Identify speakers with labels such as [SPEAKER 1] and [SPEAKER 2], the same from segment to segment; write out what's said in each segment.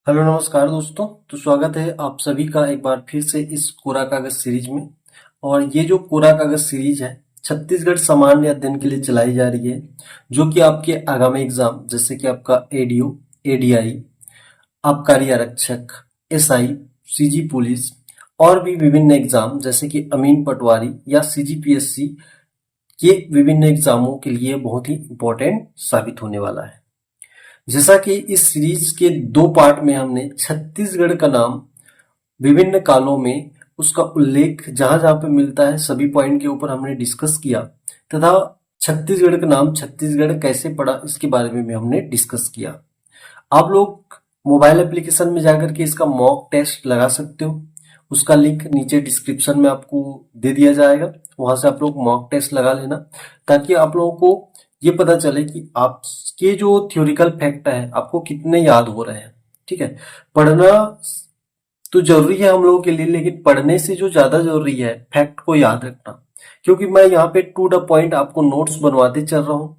[SPEAKER 1] Hello नमस्कार दोस्तों। तो स्वागत है आप सभी का एक बार फिर से इस कोरा कागज सीरीज में। और ये जो कोरा कागज सीरीज है छत्तीसगढ़ सामान्य अध्ययन के लिए चलाई जा रही है, जो कि आपके आगामी एग्जाम जैसे कि आपका एडीओ, एडीआई, आबकारी आरक्षक, एसआई, सीजी पुलिस और भी विभिन्न एग्जाम जैसे कि अमीन पटवारी या सीजीपीएससी के विभिन्न एग्जामों के लिए बहुत ही इंपॉर्टेंट साबित होने वाला है। जैसा कि इस सीरीज के 2 पार्ट में हमने छत्तीसगढ़ का नाम विभिन्न कालों में उसका उल्लेख जहां-जहां पे मिलता है सभी पॉइंट के ऊपर हमने डिस्कस किया, तथा छत्तीसगढ़ का नाम छत्तीसगढ़ कैसे पड़ा इसके बारे में भी हमने डिस्कस किया। आप लोग मोबाइल एप्लीकेशन में जाकर के इसका मॉक टेस्ट लगा सकते हो। उसका लिंक नीचे डिस्क्रिप्शन में आपको दे दिया जाएगा। वहां से आप लोग मॉक टेस्ट लगा लेना, ताकि आप लोगों को ये पता चले कि आपके जो थ्योरिकल फैक्ट है आपको कितने याद हो रहे हैं। ठीक है, पढ़ना तो जरूरी है हम लोगों के लिए, लेकिन पढ़ने से जो ज्यादा जरूरी है फैक्ट को याद रखना। क्योंकि मैं यहाँ पे टू द पॉइंट आपको नोट्स बनवाते चल रहा हूँ।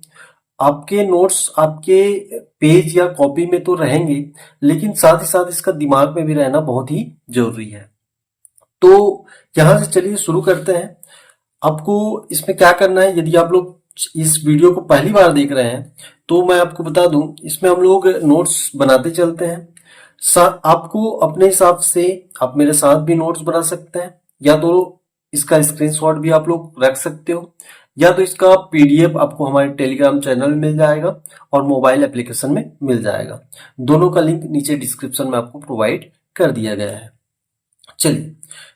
[SPEAKER 1] आपके नोट्स आपके पेज या कॉपी में तो रहेंगे, लेकिन साथ ही साथ इसका दिमाग में भी रहना बहुत ही जरूरी है। तो यहां से चलिए शुरू करते हैं। आपको इसमें क्या करना है, यदि आप लोग इस वीडियो को पहली बार देख रहे हैं तो मैं आपको बता दूं, इसमें हम लोग नोट्स बनाते चलते हैं। आपको अपने हिसाब से आप मेरे साथ भी नोट्स बना सकते हैं, या तो इसका स्क्रीनशॉट भी आप लोग रख सकते हो, या तो इसका पीडीएफ आपको हमारे टेलीग्राम चैनल में मिल जाएगा और मोबाइल एप्लीकेशन में मिल जाएगा। दोनों का लिंक नीचे डिस्क्रिप्शन में आपको प्रोवाइड कर दिया गया है। चलिए,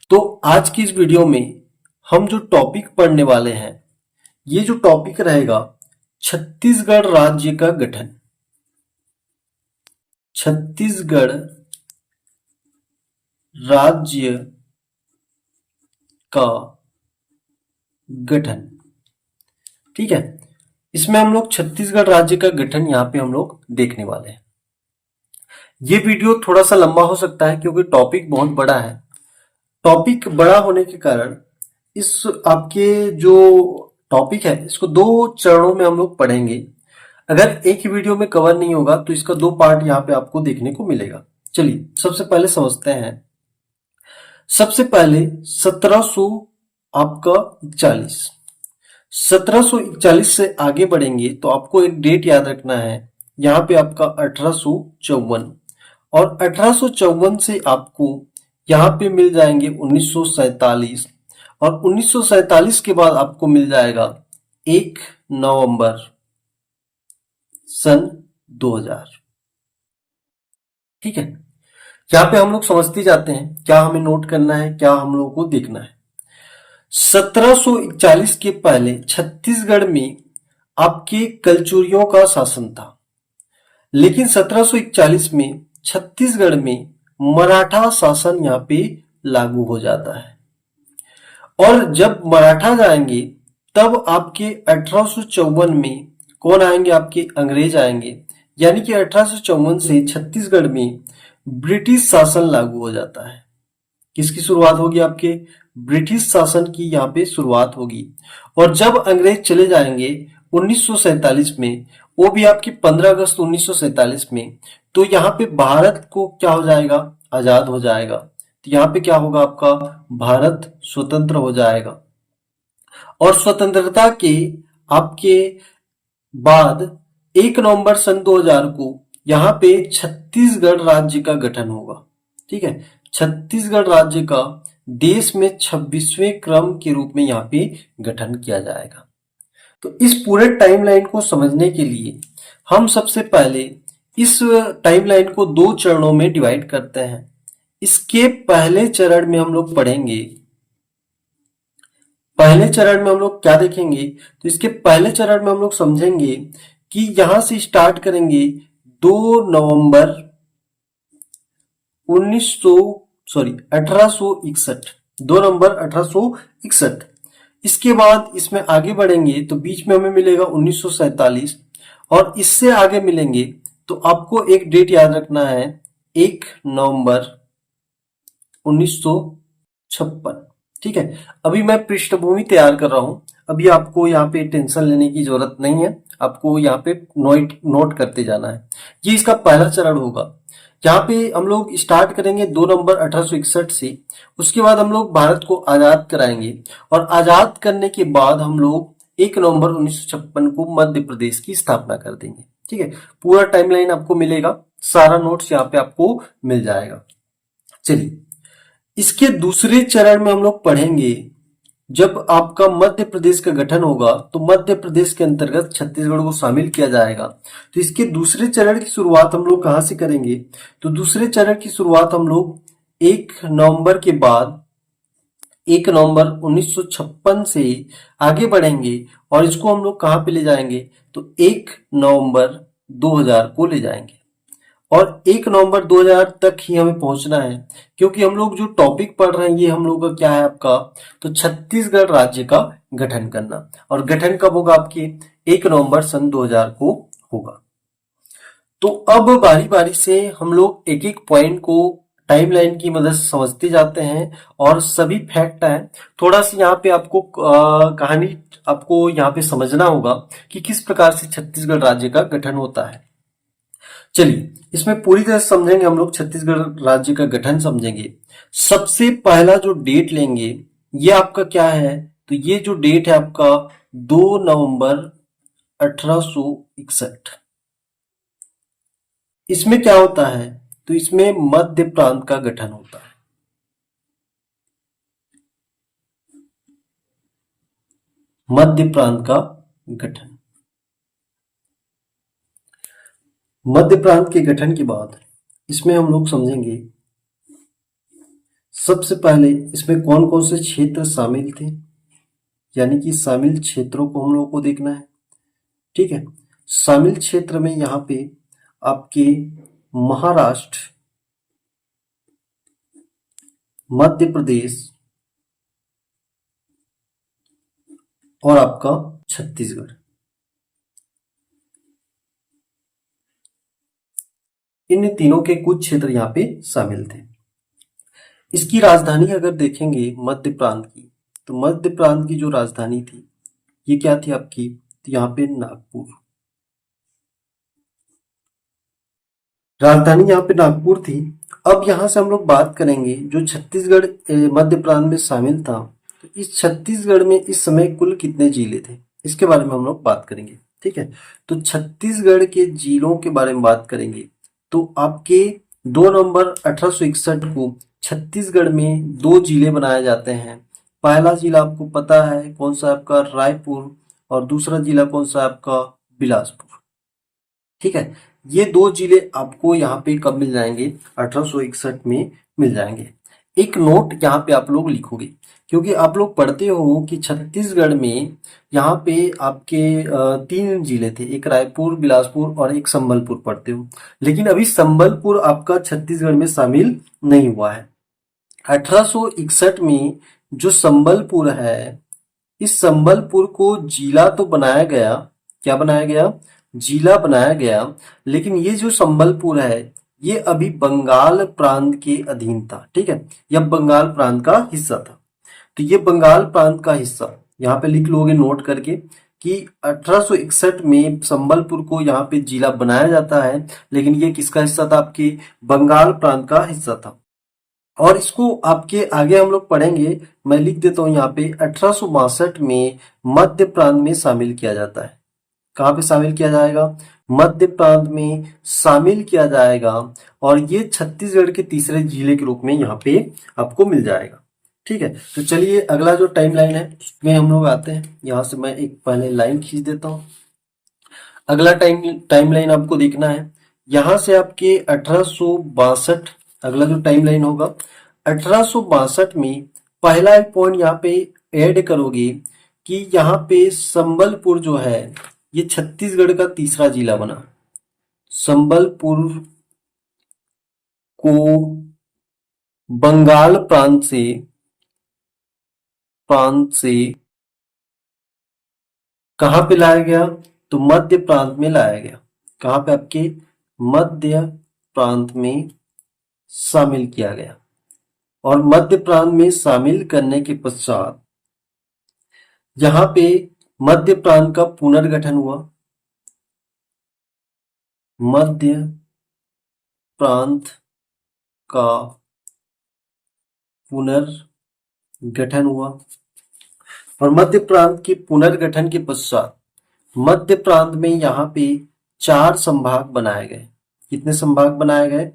[SPEAKER 1] तो आज की इस वीडियो में हम जो टॉपिक पढ़ने वाले हैं, ये जो टॉपिक रहेगा छत्तीसगढ़ राज्य का गठन। छत्तीसगढ़ राज्य का गठन। ठीक है, इसमें हम लोग छत्तीसगढ़ राज्य का गठन यहाँ पे हम लोग देखने वाले हैं। ये वीडियो थोड़ा सा लंबा हो सकता है क्योंकि टॉपिक बहुत बड़ा है। टॉपिक बड़ा होने के कारण इस आपके जो टॉपिक है इसको 2 चरणों में हम लोग पढ़ेंगे। अगर एक ही वीडियो में कवर नहीं होगा तो इसका 2 पार्ट यहाँ पे आपको देखने को मिलेगा। चलिए सबसे पहले समझते हैं। सबसे पहले 1700 आपका 41, 1741 से आगे बढ़ेंगे तो आपको एक डेट याद रखना है। यहाँ पे आपका 1854, और 1854 से आपको यहाँ पे मिल जाएंगे 1947, और 1947 के बाद आपको मिल जाएगा 1 नवंबर सन 2000। ठीक है, यहाँ पे हम लोग समझते जाते हैं क्या हमें नोट करना है, क्या हम लोगों को देखना है। 1741 के पहले छत्तीसगढ़ में आपके कलचुरियों का शासन था, लेकिन 1741 में छत्तीसगढ़ में मराठा शासन यहाँ पे लागू हो जाता है। और जब मराठा जाएंगे तब आपके 1854 में कौन आएंगे, आपके अंग्रेज आएंगे। यानी कि 1854 से छत्तीसगढ़ में ब्रिटिश शासन लागू हो जाता है। किसकी शुरुआत होगी, आपके ब्रिटिश शासन की यहाँ पे शुरुआत होगी। और जब अंग्रेज चले जाएंगे 1947 में, वो भी आपकी 15 अगस्त 1947 में, तो यहाँ पे भारत को क्या हो जाएगा, आजाद हो जाएगा। तो यहाँ पे क्या होगा, आपका भारत स्वतंत्र हो जाएगा। और स्वतंत्रता के आपके बाद 1 नवंबर सन 2000 को यहाँ पे छत्तीसगढ़ राज्य का गठन होगा। ठीक है, छत्तीसगढ़ राज्य का देश में 26वें क्रम के रूप में यहाँ पे गठन किया जाएगा। तो इस पूरे टाइमलाइन को समझने के लिए हम सबसे पहले इस टाइमलाइन को 2 चरणों में डिवाइड करते हैं। इसके पहले चरण में हम लोग पढ़ेंगे, पहले चरण में हम लोग क्या देखेंगे, तो इसके पहले चरण में हम लोग समझेंगे कि यहां से स्टार्ट करेंगे 2 नवंबर 1861, 2 नवंबर 1861। इसके बाद इसमें आगे बढ़ेंगे तो बीच में हमें मिलेगा 1947, और इससे आगे मिलेंगे तो आपको एक डेट याद रखना है, 1 नवंबर 1956। ठीक है, अभी मैं पृष्ठभूमि तैयार कर रहा हूं, अभी आपको यहाँ पे टेंशन लेने की जरूरत नहीं है, आपको यहाँ पे नोट करते जाना है। ये इसका पहला चरण होगा। यहाँ पे हम लोग स्टार्ट करेंगे 2 नवंबर 1861 से। उसके बाद हम लोग भारत को आजाद कराएंगे और आजाद करने के बाद हम लोग 1 नवंबर 1956 को मध्य प्रदेश की स्थापना कर देंगे। ठीक है, पूरा टाइमलाइन आपको मिलेगा, सारा नोट्स यहाँ पे आपको मिल जाएगा। चलिए, इसके दूसरे चरण में हम लोग पढ़ेंगे जब आपका मध्य प्रदेश का गठन होगा तो मध्य प्रदेश के अंतर्गत छत्तीसगढ़ को शामिल किया जाएगा। तो इसके दूसरे चरण की शुरुआत हम लोग कहां से करेंगे? तो दूसरे चरण की शुरुआत हम लोग 1 नवंबर के बाद 1 नवंबर 1956 से आगे बढ़ेंगे और इसको हम लोग कहां पे ले जाएंगे? तो 1 नवंबर 2000 को ले जाएंगे और 1 नवंबर 2000 तक ही हमें पहुंचना है, क्योंकि हम लोग जो टॉपिक पढ़ रहे हैं ये हम लोग का क्या है आपका? तो छत्तीसगढ़ राज्य का गठन करना। और गठन कब होगा आपके? 1 नवंबर सन 2000 को होगा। तो अब बारी बारी से हम लोग एक एक पॉइंट को टाइमलाइन की मदद से समझते जाते हैं और सभी फैक्ट है। थोड़ा सा यहाँ पे आपको कहानी आपको यहाँ पे समझना होगा कि किस प्रकार से छत्तीसगढ़ राज्य का गठन होता है। चलिए, इसमें पूरी तरह से समझेंगे हम लोग, छत्तीसगढ़ राज्य का गठन समझेंगे। सबसे पहला जो डेट लेंगे ये आपका क्या है? तो ये जो डेट है आपका 2 नवंबर 1861। इसमें क्या होता है? तो इसमें मध्य प्रांत का गठन होता है। मध्य प्रांत का गठन। मध्य प्रांत के गठन के बाद इसमें हम लोग समझेंगे सबसे पहले इसमें कौन कौन से क्षेत्र शामिल थे, यानी कि शामिल क्षेत्रों को हम लोगों को देखना है। ठीक है, शामिल क्षेत्र में यहाँ पे आपके महाराष्ट्र, मध्य प्रदेश और आपका छत्तीसगढ़, इन तीनों के कुछ क्षेत्र यहाँ पे शामिल थे। इसकी राजधानी अगर देखेंगे मध्य प्रांत की, तो मध्य प्रांत की जो राजधानी थी ये क्या थी आपकी? तो यहाँ पे नागपुर। राजधानी यहाँ पे नागपुर थी। अब यहाँ से हम लोग बात करेंगे जो छत्तीसगढ़ मध्य प्रांत में शामिल था, तो इस छत्तीसगढ़ में इस समय कुल कितने जिले थे इसके बारे में हम लोग बात करेंगे। ठीक है, तो छत्तीसगढ़ के जिलों के बारे में बात करेंगे तो आपके 2 नवंबर 1861 को छत्तीसगढ़ में 2 जिले बनाए जाते हैं। पहला जिला आपको पता है कौन सा? आपका रायपुर। और दूसरा जिला कौन सा? आपका बिलासपुर। ठीक है, ये 2 जिले आपको यहाँ पे कब मिल जाएंगे? 1861 में मिल जाएंगे। एक नोट यहाँ पे आप लोग लिखोगे, क्योंकि आप लोग पढ़ते हो कि छत्तीसगढ़ में यहाँ पे आपके 3 जिले थे, एक रायपुर, बिलासपुर और एक संबलपुर पढ़ते हो। लेकिन अभी संबलपुर आपका छत्तीसगढ़ में शामिल नहीं हुआ है। 1861 में जो संबलपुर है, इस संबलपुर को जिला तो बनाया गया। क्या बनाया गया? जिला बनाया गया। लेकिन ये जो संबलपुर है ये अभी बंगाल प्रांत के अधीन था। ठीक है, यह बंगाल प्रांत का हिस्सा था। तो ये बंगाल प्रांत का हिस्सा यहाँ पे लिख लोगे नोट करके कि 1861 में संबलपुर को यहाँ पे जिला बनाया जाता है, लेकिन ये किसका हिस्सा था? आपके बंगाल प्रांत का हिस्सा था। और इसको आपके आगे हम लोग पढ़ेंगे। मैं लिख देता हूं यहाँ पे 1862 में मध्य प्रांत में शामिल किया जाता है। कहाँ पे शामिल किया जाएगा? मध्य प्रांत में शामिल किया जाएगा और ये छत्तीसगढ़ के तीसरे जिले के रूप में यहाँ पे आपको मिल जाएगा। ठीक है, तो चलिए अगला जो टाइम लाइन है उसमें हम लोग आते हैं। यहाँ से मैं एक पहले लाइन खींच देता हूँ। अगला टाइम लाइन आपको देखना है। यहाँ से आपके 1862 अगला जो टाइम लाइन होगा 1862 में पहला एक पॉइंट यहाँ पे ऐड करोगे कि यहाँ पे संबलपुर जो है ये छत्तीसगढ़ का तीसरा जिला बना। संबलपुर को बंगाल प्रांत से कहां पे लाया गया? तो मध्य प्रांत में लाया गया। कहां पे? आपके मध्य प्रांत में शामिल किया गया। और मध्य प्रांत में शामिल करने के पश्चात यहाँ पे मध्य प्रांत का पुनर्गठन हुआ। मध्य प्रांत का पुनर्गठन हुआ और मध्य प्रांत के पुनर्गठन के पश्चात मध्य प्रांत में यहाँ पे 4 संभाग बनाए गए। कितने संभाग बनाए गए?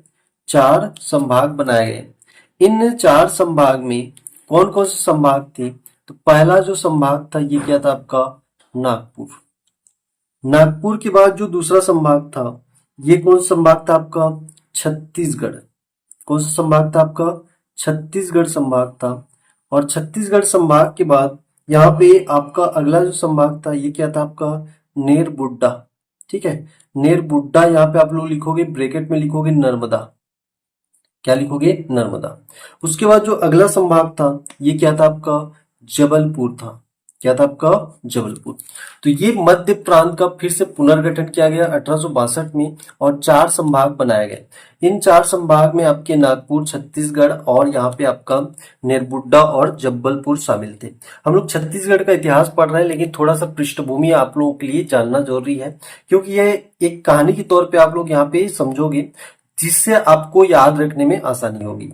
[SPEAKER 1] 4 संभाग बनाए गए। इन 4 संभाग में कौन कौन से संभाग थे? तो पहला जो संभाग था ये क्या था आपका? नागपुर। नागपुर के बाद जो दूसरा संभाग था ये कौन सा संभाग था आपका? छत्तीसगढ़। कौन सा संभाग था आपका? छत्तीसगढ़ संभाग था। और छत्तीसगढ़ संभाग के बाद यहाँ पे आपका अगला जो संभाग था ये क्या था आपका? नेरबुड्डा। ठीक है, नेरबुड्डा यहाँ पे आप लोग लिखोगे, ब्रैकेट में लिखोगे नर्मदा। क्या लिखोगे? नर्मदा। उसके बाद जो अगला संभाग था ये क्या था आपका? जबलपुर था। क्या था आपका? जबलपुर। तो ये मध्य प्रांत का फिर से पुनर्गठन किया गया 1862 में और 4 संभाग बनाए गए। इन 4 संभाग में आपके नागपुर, छत्तीसगढ़ और यहाँ पे आपका नेरबुड्डा और जबलपुर शामिल थे। हम लोग छत्तीसगढ़ का इतिहास पढ़ रहे हैं लेकिन थोड़ा सा पृष्ठभूमि आप लोगों के लिए जानना जरूरी है क्योंकि यह एक कहानी के तौर पे आप लोग यहाँ पे समझोगे जिससे आपको याद रखने में आसानी होगी।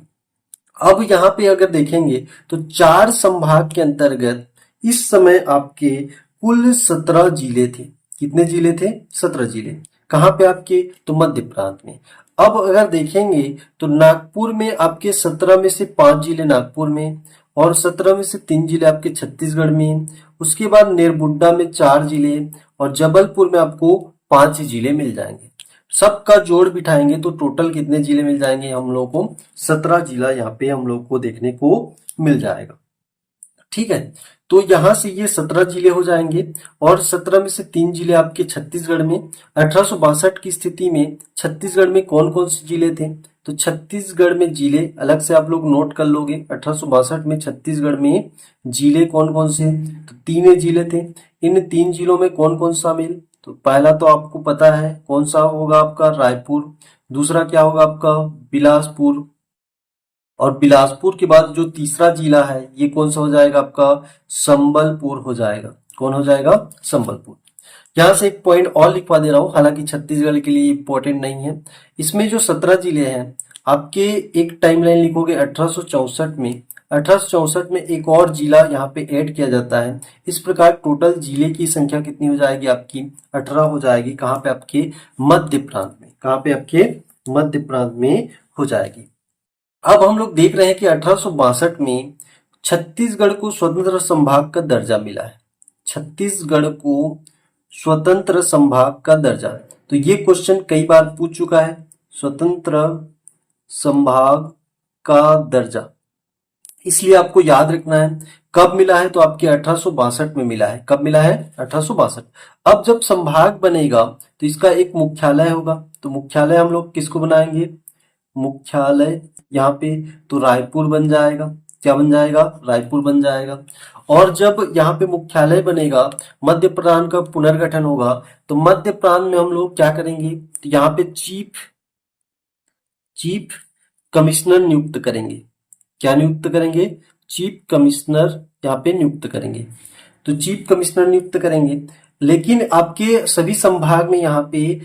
[SPEAKER 1] अब यहाँ पे अगर देखेंगे तो 4 संभाग के अंतर्गत इस समय आपके कुल 17 जिले थे। कितने जिले थे? 17 जिले। कहाँ पे आपके? तो मध्य प्रांत में। अब अगर देखेंगे तो नागपुर में आपके 17 में से 5 जिले नागपुर में और 17 में से 3 जिले आपके छत्तीसगढ़ में। उसके बाद नेरबुड्डा में 4 जिले और जबलपुर में आपको 5 जिले मिल जाएंगे। सबका जोड़ बिठाएंगे तो टोटल कितने जिले मिल जाएंगे हम लोग को? 17 जिला यहाँ पे हम लोग को देखने को मिल जाएगा। ठीक है, तो यहां से ये 17 जिले हो जाएंगे और 17 में से 3 जिले आपके छत्तीसगढ़ में। 1862 की स्थिति में छत्तीसगढ़ में कौन कौन से जिले थे? तो छत्तीसगढ़ में जिले अलग से आप लोग नोट कर लोगे। 1862 में छत्तीसगढ़ में जिले कौन कौन से? तो 3 जिले थे। इन 3 जिलों में कौन कौन शामिल? तो पहला तो आपको पता है कौन सा होगा आपका? रायपुर। दूसरा क्या होगा आपका? बिलासपुर। और बिलासपुर के बाद जो तीसरा जिला है ये कौन सा हो जाएगा आपका? संबलपुर हो जाएगा। कौन हो जाएगा? संबलपुर। यहां से एक पॉइंट और लिखवा दे रहा हूं, हालांकि छत्तीसगढ़ के लिए इंपॉर्टेंट नहीं है। इसमें जो 17 जिले हैं आपके एक टाइमलाइन लिखोगे 1864 में। 1864 में एक और जिला यहाँ पे ऐड किया जाता है। इस प्रकार टोटल जिले की संख्या कितनी हो जाएगी आपकी? 18 हो जाएगी। कहाँ पे? आपके मध्य प्रांत में। कहाँ पे? आपके मध्य प्रांत में हो जाएगी। अब हम लोग देख रहे हैं कि 1862 में छत्तीसगढ़ को स्वतंत्र संभाग का दर्जा मिला है। छत्तीसगढ़ को स्वतंत्र संभाग का दर्जा। तो ये क्वेश्चन कई बार पूछ चुका है। स्वतंत्र संभाग का दर्जा इसलिए आपको याद रखना है कब मिला है? तो आपके 1862 में मिला है। कब मिला है? 1862। अब जब संभाग बनेगा तो इसका एक मुख्यालय होगा। तो मुख्यालय हम लोग किसको बनाएंगे? मुख्यालय यहाँ पे तो रायपुर बन जाएगा। क्या बन जाएगा? रायपुर बन जाएगा। और जब यहाँ पे मुख्यालय बनेगा, मध्य प्रांत का पुनर्गठन होगा तो मध्य प्रांत में हम लोग क्या करेंगे? तो यहाँ पे चीफ कमिश्नर नियुक्त करेंगे। क्या नियुक्त करेंगे? चीफ कमिश्नर यहाँ पे नियुक्त करेंगे। तो चीफ कमिश्नर नियुक्त करेंगे लेकिन आपके सभी संभाग में यहाँ पे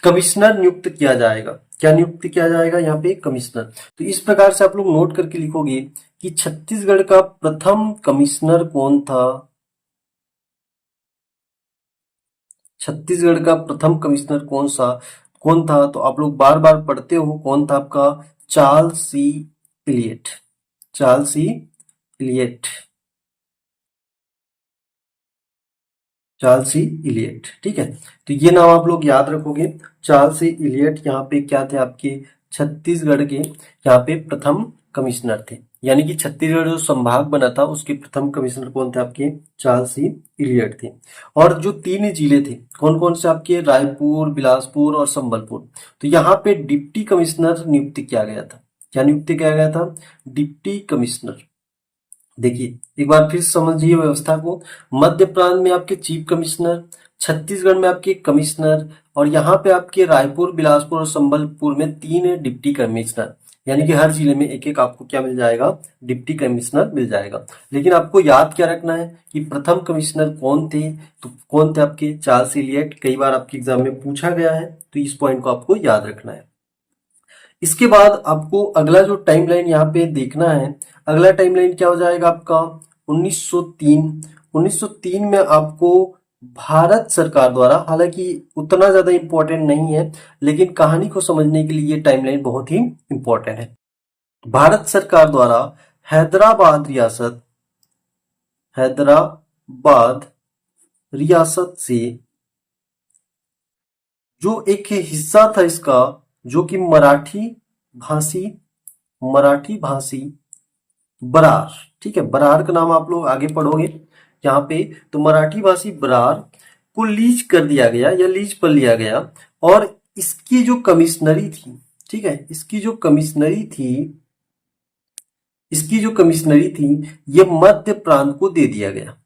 [SPEAKER 1] कमिश्नर नियुक्त किया जाएगा। क्या नियुक्त किया जाएगा? यहाँ पे कमिश्नर। तो इस प्रकार से आप लोग नोट करके लिखोगे कि छत्तीसगढ़ का प्रथम कमिश्नर कौन था? छत्तीसगढ़ का प्रथम कमिश्नर कौन था? तो आप लोग बार बार पढ़ते हो। कौन था आपका? चार्ल्स सी इलियट। चार्ल्स सी इलियट। चार्ल्स सी इलियट। ठीक है, तो ये नाम आप लोग याद रखोगे। चार्ल्स सी इलियट यहाँ पे क्या थे? आपके छत्तीसगढ़ के यहाँ पे प्रथम कमिश्नर थे। यानी कि छत्तीसगढ़ जो संभाग बना था उसके प्रथम कमिश्नर कौन थे? आपके चार्ल्स सी इलियट थे। और जो 3 जिले थे कौन कौन से आपके? रायपुर, बिलासपुर और संबलपुर। तो यहाँ पे डिप्टी कमिश्नर नियुक्त किया गया था। क्या नियुक्त किया गया था? Deputy commissioner. देखिए एक बार फिर समझिए व्यवस्था को। मध्य प्रांत में आपके चीफ कमिश्नर, छत्तीसगढ़ में आपके कमिश्नर और यहाँ पे आपके रायपुर, बिलासपुर और संबलपुर में 3 डिप्टी कमिश्नर। यानी कि हर जिले में एक एक आपको क्या मिल जाएगा? डिप्टी कमिश्नर मिल जाएगा। लेकिन आपको याद क्या रखना है कि प्रथम कमिश्नर कौन थे? तो कौन थे? आपके चार्ल्स इलियट। कई बार आपके एग्जाम में पूछा गया है तो इस पॉइंट को आपको याद रखना है। इसके बाद आपको अगला जो टाइमलाइन यहाँ पे देखना है, अगला टाइमलाइन क्या हो जाएगा आपका 1903। 1903 में आपको भारत सरकार द्वारा, हालांकि उतना ज्यादा इंपॉर्टेंट नहीं है लेकिन कहानी को समझने के लिए ये टाइमलाइन बहुत ही इंपॉर्टेंट है। भारत सरकार द्वारा हैदराबाद रियासत से जो एक हिस्सा था इसका, जो कि मराठी भाषी बरार, ठीक है, बरार का नाम आप लोग आगे पढ़ोगे यहाँ पे, तो मराठी भाषी बरार को लीज कर दिया गया या लीज पर लिया गया, और इसकी जो कमिश्नरी थी, ठीक है, इसकी जो कमिश्नरी थी ये मध्य प्रांत को दे दिया गया।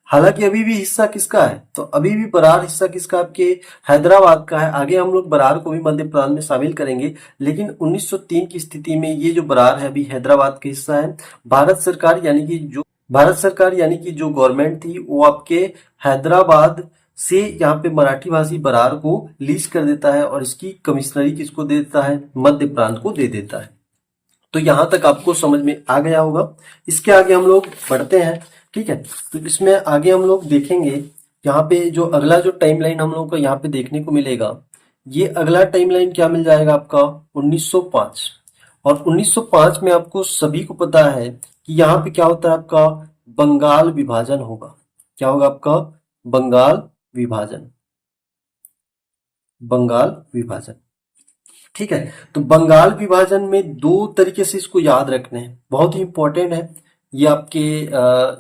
[SPEAKER 1] हालांकि अभी भी हिस्सा किसका है, तो अभी भी बरार हिस्सा किसका, आपके हैदराबाद का है। आगे हम लोग बरार को भी मध्य प्रांत में शामिल करेंगे, लेकिन 1903 की स्थिति में ये जो बरार है अभी हैदराबाद का हिस्सा है। भारत सरकार यानी कि जो गवर्नमेंट थी वो आपके हैदराबाद से यहाँ पे मराठी भाषी बरार को लीज कर देता है, और इसकी कमिश्नरी किसको दे देता है, मध्य प्रांत को दे देता है। तो यहां तक आपको समझ में आ गया होगा। इसके आगे हम लोग बढ़ते हैं, ठीक है। तो इसमें आगे हम लोग देखेंगे, यहाँ पे जो अगला जो टाइमलाइन हम लोग को यहाँ पे देखने को मिलेगा, ये अगला टाइमलाइन क्या मिल जाएगा आपका 1905। और 1905 में आपको सभी को पता है कि यहाँ पे क्या होता है, आपका बंगाल विभाजन होगा। क्या होगा आपका, बंगाल विभाजन, ठीक है। तो बंगाल विभाजन में दो तरीके से इसको याद रखने हैं, बहुत ही इंपॉर्टेंट है। ये आपके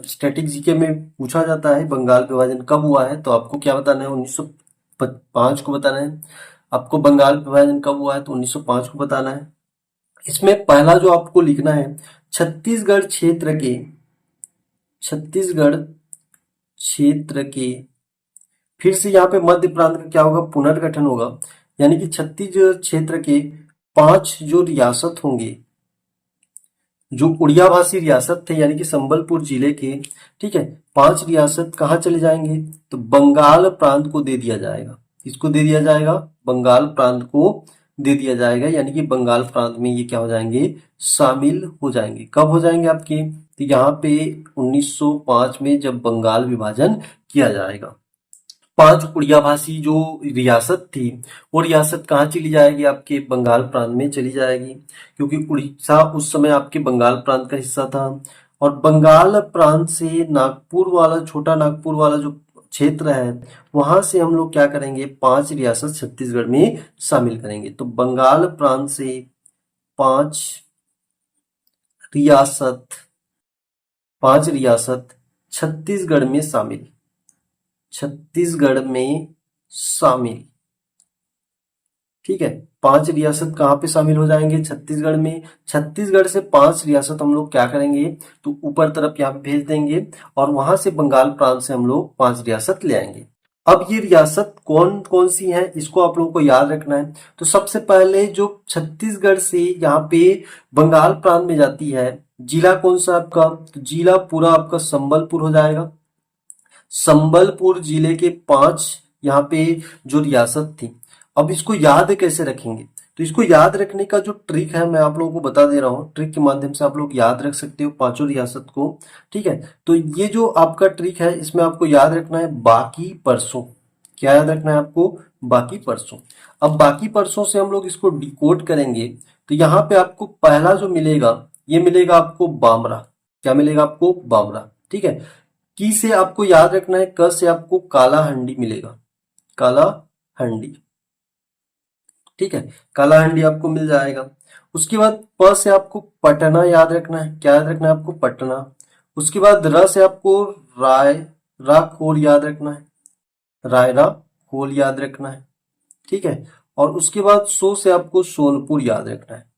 [SPEAKER 1] स्टैटिक जीके में पूछा जाता है, बंगाल विभाजन कब हुआ है, तो आपको क्या बताना है, 1905 को बताना है। आपको बंगाल विभाजन कब हुआ है, तो 1905 को बताना है। इसमें पहला जो आपको लिखना है, छत्तीसगढ़ क्षेत्र के फिर से यहाँ पे मध्य प्रांत का क्या होगा, पुनर्गठन होगा। यानी कि छत्तीसगढ़ क्षेत्र के 5 जो रियासत होंगे, जो उड़िया भाषी रियासत थे, यानी कि संबलपुर जिले के, ठीक है, 5 रियासत कहाँ चले जाएंगे, तो बंगाल प्रांत को दे दिया जाएगा। किसको दे दिया जाएगा, बंगाल प्रांत को दे दिया जाएगा। यानी कि बंगाल प्रांत में ये क्या हो जाएंगे, शामिल हो जाएंगे। कब हो जाएंगे आपके, तो यहाँ पे 1905 में जब बंगाल विभाजन किया जाएगा। 5 उड़िया भाषी जो रियासत थी, वो रियासत कहाँ चली जाएगी, आपके बंगाल प्रांत में चली जाएगी, क्योंकि उड़ीसा उस समय आपके बंगाल प्रांत का हिस्सा था। और बंगाल प्रांत से नागपुर वाला, छोटा नागपुर वाला जो क्षेत्र है, वहां से हम लोग क्या करेंगे, 5 रियासत छत्तीसगढ़ में शामिल करेंगे। तो बंगाल प्रांत से 5 रियासत छत्तीसगढ़ में शामिल, ठीक है। 5 रियासत कहाँ पे शामिल हो जाएंगे, छत्तीसगढ़ में। छत्तीसगढ़ से 5 रियासत हम लोग क्या करेंगे, तो ऊपर तरफ यहाँ पे भेज देंगे, और वहां से बंगाल प्रांत से हम लोग 5 रियासत ले आएंगे। अब ये रियासत कौन कौन सी है, इसको आप लोगों को याद रखना है। तो सबसे पहले जो छत्तीसगढ़ से यहाँ पे बंगाल प्रांत में जाती है, जिला कौन सा आपका, तो जिला पूरा आपका संबलपुर हो जाएगा। संबलपुर जिले के 5 यहाँ पे जो रियासत थी। अब इसको याद कैसे रखेंगे, तो इसको याद रखने का जो ट्रिक है मैं आप लोगों को बता दे रहा हूँ। ट्रिक के माध्यम से आप लोग याद रख सकते हो 5 रियासत को, ठीक है। तो ये जो आपका ट्रिक है, इसमें आपको याद रखना है बाकी परसों। क्या याद रखना है आपको, बाकी परसों। अब बाकी परसों से हम लोग इसको डिकोड करेंगे, तो यहाँ पे आपको पहला जो मिलेगा, ये मिलेगा आपको बामरा। क्या मिलेगा आपको, बामरा, ठीक है। की से आपको याद रखना है, क से आपको कालाहंडी मिलेगा, कालाहंडी, ठीक है, कालाहंडी आपको मिल जाएगा। उसके बाद प से आपको पटना याद रखना है। क्या याद रखना है आपको, पटना। उसके बाद र से आपको रायराखोल याद रखना है, रायराखोल याद रखना है, ठीक है। और उसके बाद सो से आपको सोनपुर याद रखना है।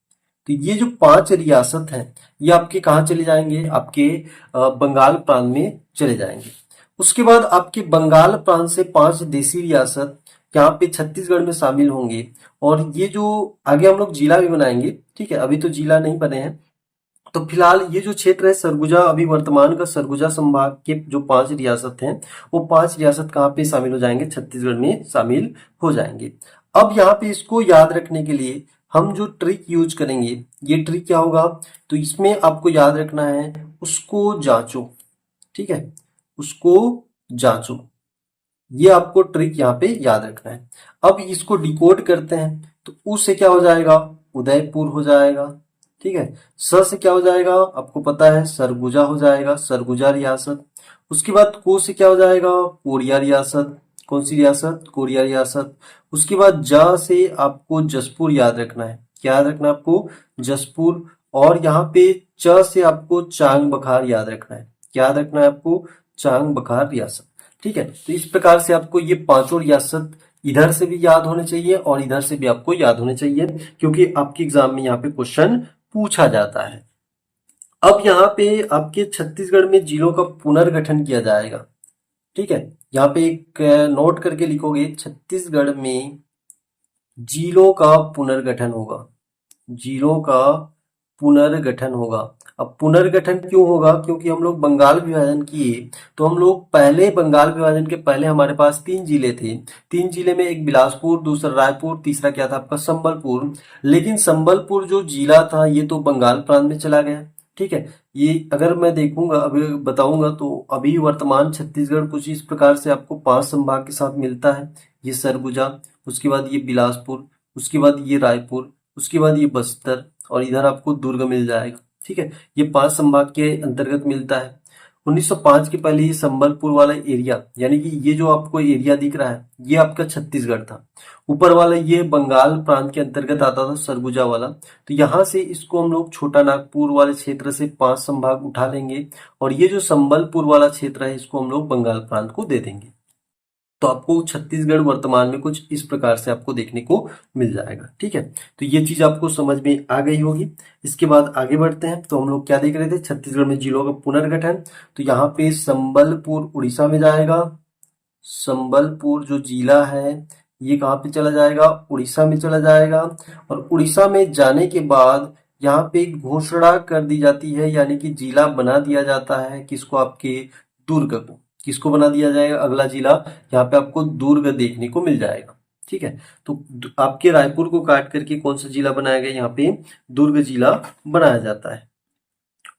[SPEAKER 1] तो ये जो 5 रियासत हैं, ये आपके कहाँ चले जाएंगे, आपके बंगाल प्रांत में चले जाएंगे। उसके बाद आपके बंगाल प्रांत से 5 देसी रियासत यहाँ पे छत्तीसगढ़ में शामिल होंगे। और ये जो आगे हम लोग जिला भी बनाएंगे, ठीक है, अभी तो जिला नहीं बने हैं। तो फिलहाल ये जो क्षेत्र है सरगुजा, अभी वर्तमान का सरगुजा संभाग के जो 5 रियासत हैं, वो 5 रियासत कहाँ पे शामिल हो जाएंगे, छत्तीसगढ़ में शामिल हो जाएंगे। अब यहाँ पे इसको याद रखने के लिए हम जो ट्रिक यूज करेंगे, ये ट्रिक क्या होगा, तो इसमें आपको याद रखना है उसको जांचो, ठीक है, उसको जांचो, ये आपको ट्रिक यहाँ पे याद रखना है। अब इसको डिकोड करते हैं तो उ से क्या हो जाएगा, उदयपुर हो जाएगा, ठीक है। स से क्या हो जाएगा, आपको पता है सरगुजा हो जाएगा, सरगुजा रियासत। उसके बाद को से क्या हो जाएगा, कोरिया रियासत। कौन सी रियासत, कोरिया रियासत। उसके बाद जा से आपको जसपुर याद रखना है, क्या याद रखना है आपको, जसपुर। और यहाँ पे च से आपको चांग बखार याद रखना है, क्या याद रखना है आपको, चांग बखार रियासत, ठीक है। तो इस प्रकार से आपको ये पांचों रियासत इधर से भी याद होने चाहिए और इधर से भी आपको याद होने चाहिए, क्योंकि आपके एग्जाम में यहाँ पे क्वेश्चन पूछा जाता है। अब यहाँ पे आपके छत्तीसगढ़ में जिलों का पुनर्गठन किया जाएगा, ठीक है। यहाँ पे एक नोट करके लिखोगे, छत्तीसगढ़ में जिलों का पुनर्गठन होगा, जिलों का पुनर्गठन होगा। अब पुनर्गठन क्यों होगा, क्योंकि हम लोग बंगाल विभाजन किए, तो हम लोग पहले बंगाल विभाजन के पहले हमारे पास 3 जिले थे। 3 जिले में एक बिलासपुर, दूसरा रायपुर, तीसरा क्या था आपका संबलपुर। लेकिन संबलपुर जो जिला था ये तो बंगाल प्रांत में चला गया, ठीक है। ये अगर मैं देखूंगा, अभी बताऊंगा, तो अभी वर्तमान छत्तीसगढ़ कुछ इस प्रकार से आपको 5 संभाग के साथ मिलता है। ये सरगुजा, उसके बाद ये बिलासपुर, उसके बाद ये रायपुर, उसके बाद ये बस्तर, और इधर आपको दुर्ग मिल जाएगा, ठीक है। ये 5 संभाग के अंतर्गत मिलता है। 1905 के पहले ये संबलपुर वाला एरिया, यानी कि ये जो आपको एरिया दिख रहा है ये आपका छत्तीसगढ़ था। ऊपर वाला ये बंगाल प्रांत के अंतर्गत आता था, सरगुजा वाला। तो यहाँ से इसको हम लोग छोटा नागपुर वाले क्षेत्र से 5 संभाग उठा लेंगे, और ये जो संबलपुर वाला क्षेत्र है इसको हम लोग बंगाल प्रांत को दे देंगे। तो आपको छत्तीसगढ़ वर्तमान में कुछ इस प्रकार से आपको देखने को मिल जाएगा, ठीक है। तो ये चीज आपको समझ में आ गई होगी। इसके बाद आगे बढ़ते हैं, तो हम लोग क्या देख रहे थे, छत्तीसगढ़ में जिलों का पुनर्गठन। तो यहाँ पे संबलपुर उड़ीसा में जाएगा, संबलपुर जो जिला है ये कहाँ पे चला जाएगा, उड़ीसा में चला जाएगा। और उड़ीसा में जाने के बाद यहाँ पे एक घोषणा कर दी जाती है, यानी कि जिला बना दिया जाता है किसको, आपके दुर्ग को। किसको बना दिया जाएगा, अगला जिला यहाँ पे आपको दुर्ग देखने को मिल जाएगा, ठीक है। तो आपके रायपुर को काट करके कौन सा जिला बनाया गया, यहाँ पे दुर्ग जिला बनाया जाता है।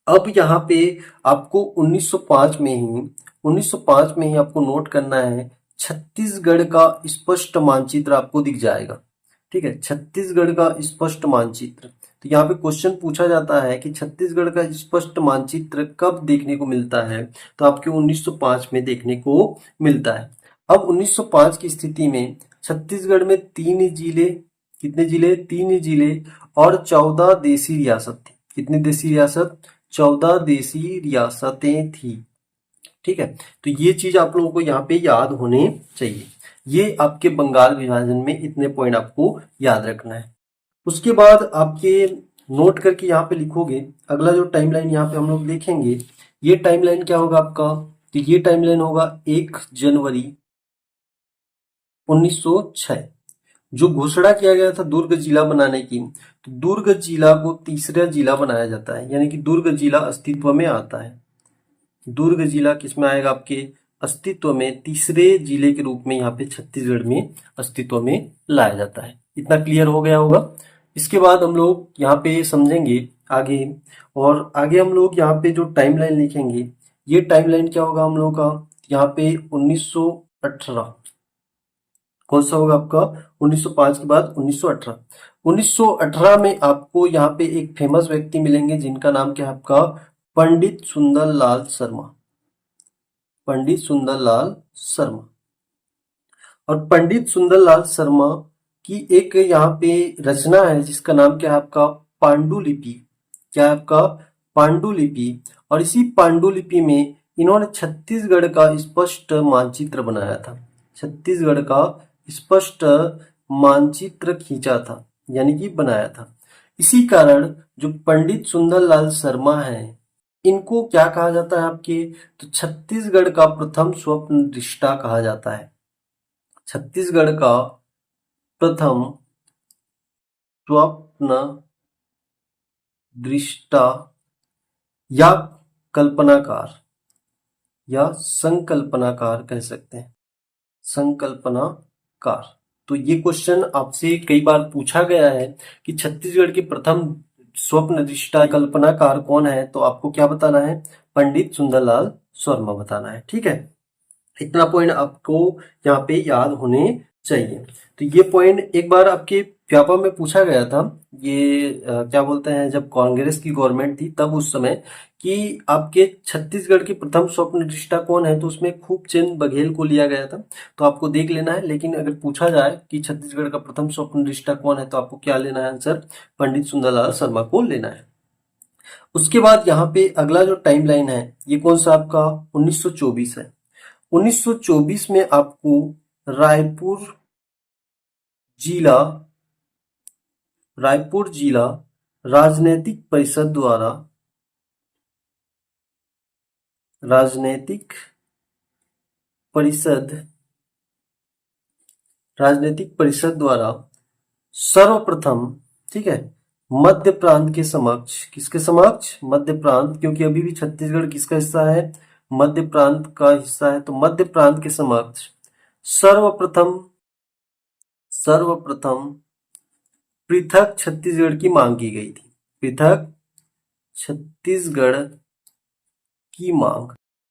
[SPEAKER 1] अब यहाँ पे आपको 1905 में ही 1905 में ही आपको नोट करना है, छत्तीसगढ़ का स्पष्ट मानचित्र आपको दिख जाएगा, ठीक है। छत्तीसगढ़ का स्पष्ट मानचित्र, तो यहाँ पे क्वेश्चन पूछा जाता है कि छत्तीसगढ़ का स्पष्ट मानचित्र कब देखने को मिलता है, तो आपके 1905 में देखने को मिलता है। अब 1905 की स्थिति में छत्तीसगढ़ में 3 जिले, कितने जिले, 3 जिले और 14 देसी रियासत थी। कितनी देसी रियासत, 14 देसी रियासतें थी, ठीक है। तो ये चीज आप लोगों को यहाँ पे याद होने चाहिए। ये आपके बंगाल विभाजन में इतने पॉइंट आपको याद रखना है। उसके बाद आपके नोट करके यहाँ पे लिखोगे, अगला जो टाइमलाइन यहाँ पे हम लोग देखेंगे, ये टाइमलाइन क्या होगा आपका, तो ये टाइमलाइन होगा 1 जनवरी 1906, जो घोषणा किया गया था दुर्ग जिला बनाने की। तो दुर्ग जिला को तीसरा जिला बनाया जाता है, यानी कि दुर्ग जिला अस्तित्व में आता है। दुर्ग जिला किसमें आएगा, आपके अस्तित्व में तीसरे जिले के रूप में यहाँ पे छत्तीसगढ़ में अस्तित्व में लाया जाता है। इतना क्लियर हो गया होगा। इसके बाद हम लोग यहाँ पे समझेंगे आगे, और आगे हम लोग यहाँ पे जो टाइमलाइन लिखेंगे, ये टाइमलाइन क्या होगा हम लोग का, यहाँ पे 1918, कौन सा होगा आपका, 1905 के बाद 1918। 1918 में आपको यहाँ पे एक फेमस व्यक्ति मिलेंगे जिनका नाम क्या है आपका, पंडित सुंदरलाल शर्मा, पंडित सुंदरलाल शर्मा। और पंडित सुंदरलाल शर्मा की एक यहाँ पे रचना है जिसका नाम क्या है आपका, पांडुलिपि। क्या है आपका, पांडुलिपि। और इसी पांडुलिपि में इन्होंने छत्तीसगढ़ का स्पष्ट मानचित्र बनाया था, छत्तीसगढ़ का स्पष्ट मानचित्र खींचा था, यानी कि बनाया था। इसी कारण जो पंडित सुंदरलाल शर्मा है, इनको क्या कहा जाता है आपके, तो छत्तीसगढ़ का प्रथम स्वप्न दृष्टा कहा जाता है। छत्तीसगढ़ का प्रथम स्वप्न दृष्टा या कल्पनाकार या संकल्पनाकार कह सकते हैं, संकल्पनाकार, तो ये क्वेश्चन आपसे कई बार पूछा गया है कि छत्तीसगढ़ के प्रथम स्वप्न दृष्टा कल्पनाकार कौन है, तो आपको क्या बताना है, पंडित सुंदरलाल शर्मा बताना है। ठीक है, इतना पॉइंट आपको यहाँ पे याद होने चाहिए। तो ये पॉइंट एक बार आपके व्यापम में पूछा गया था, ये क्या बोलते हैं, जब कांग्रेस की गवर्नमेंट थी तब उस समय, कि आपके छत्तीसगढ़ की प्रथम स्वप्न दृष्टा कौन है, तो उसमें खूब चंद बघेल को लिया गया था। तो आपको देख लेना है, लेकिन अगर पूछा जाए कि छत्तीसगढ़ का प्रथम स्वप्न दृष्टा कौन है, तो आपको क्या लेना है आंसर, पंडित सुंदरलाल शर्मा को लेना है। उसके बाद यहाँ पे अगला जो टाइमलाइन है ये कौन सा आपका 1924 है। 1924 में आपको रायपुर जिला रायपुर जिला राजनीतिक परिषद द्वारा राजनीतिक परिषद राजनीतिक परिषद द्वारा सर्वप्रथम, ठीक है, मध्य प्रांत के समक्ष, किसके समक्ष, मध्य प्रांत, क्योंकि अभी भी छत्तीसगढ़ किसका हिस्सा है, मध्य प्रांत का हिस्सा है, तो मध्य प्रांत के समक्ष सर्वप्रथम सर्वप्रथम पृथक छत्तीसगढ़ की मांग की गई थी। पृथक छत्तीसगढ़ की मांग,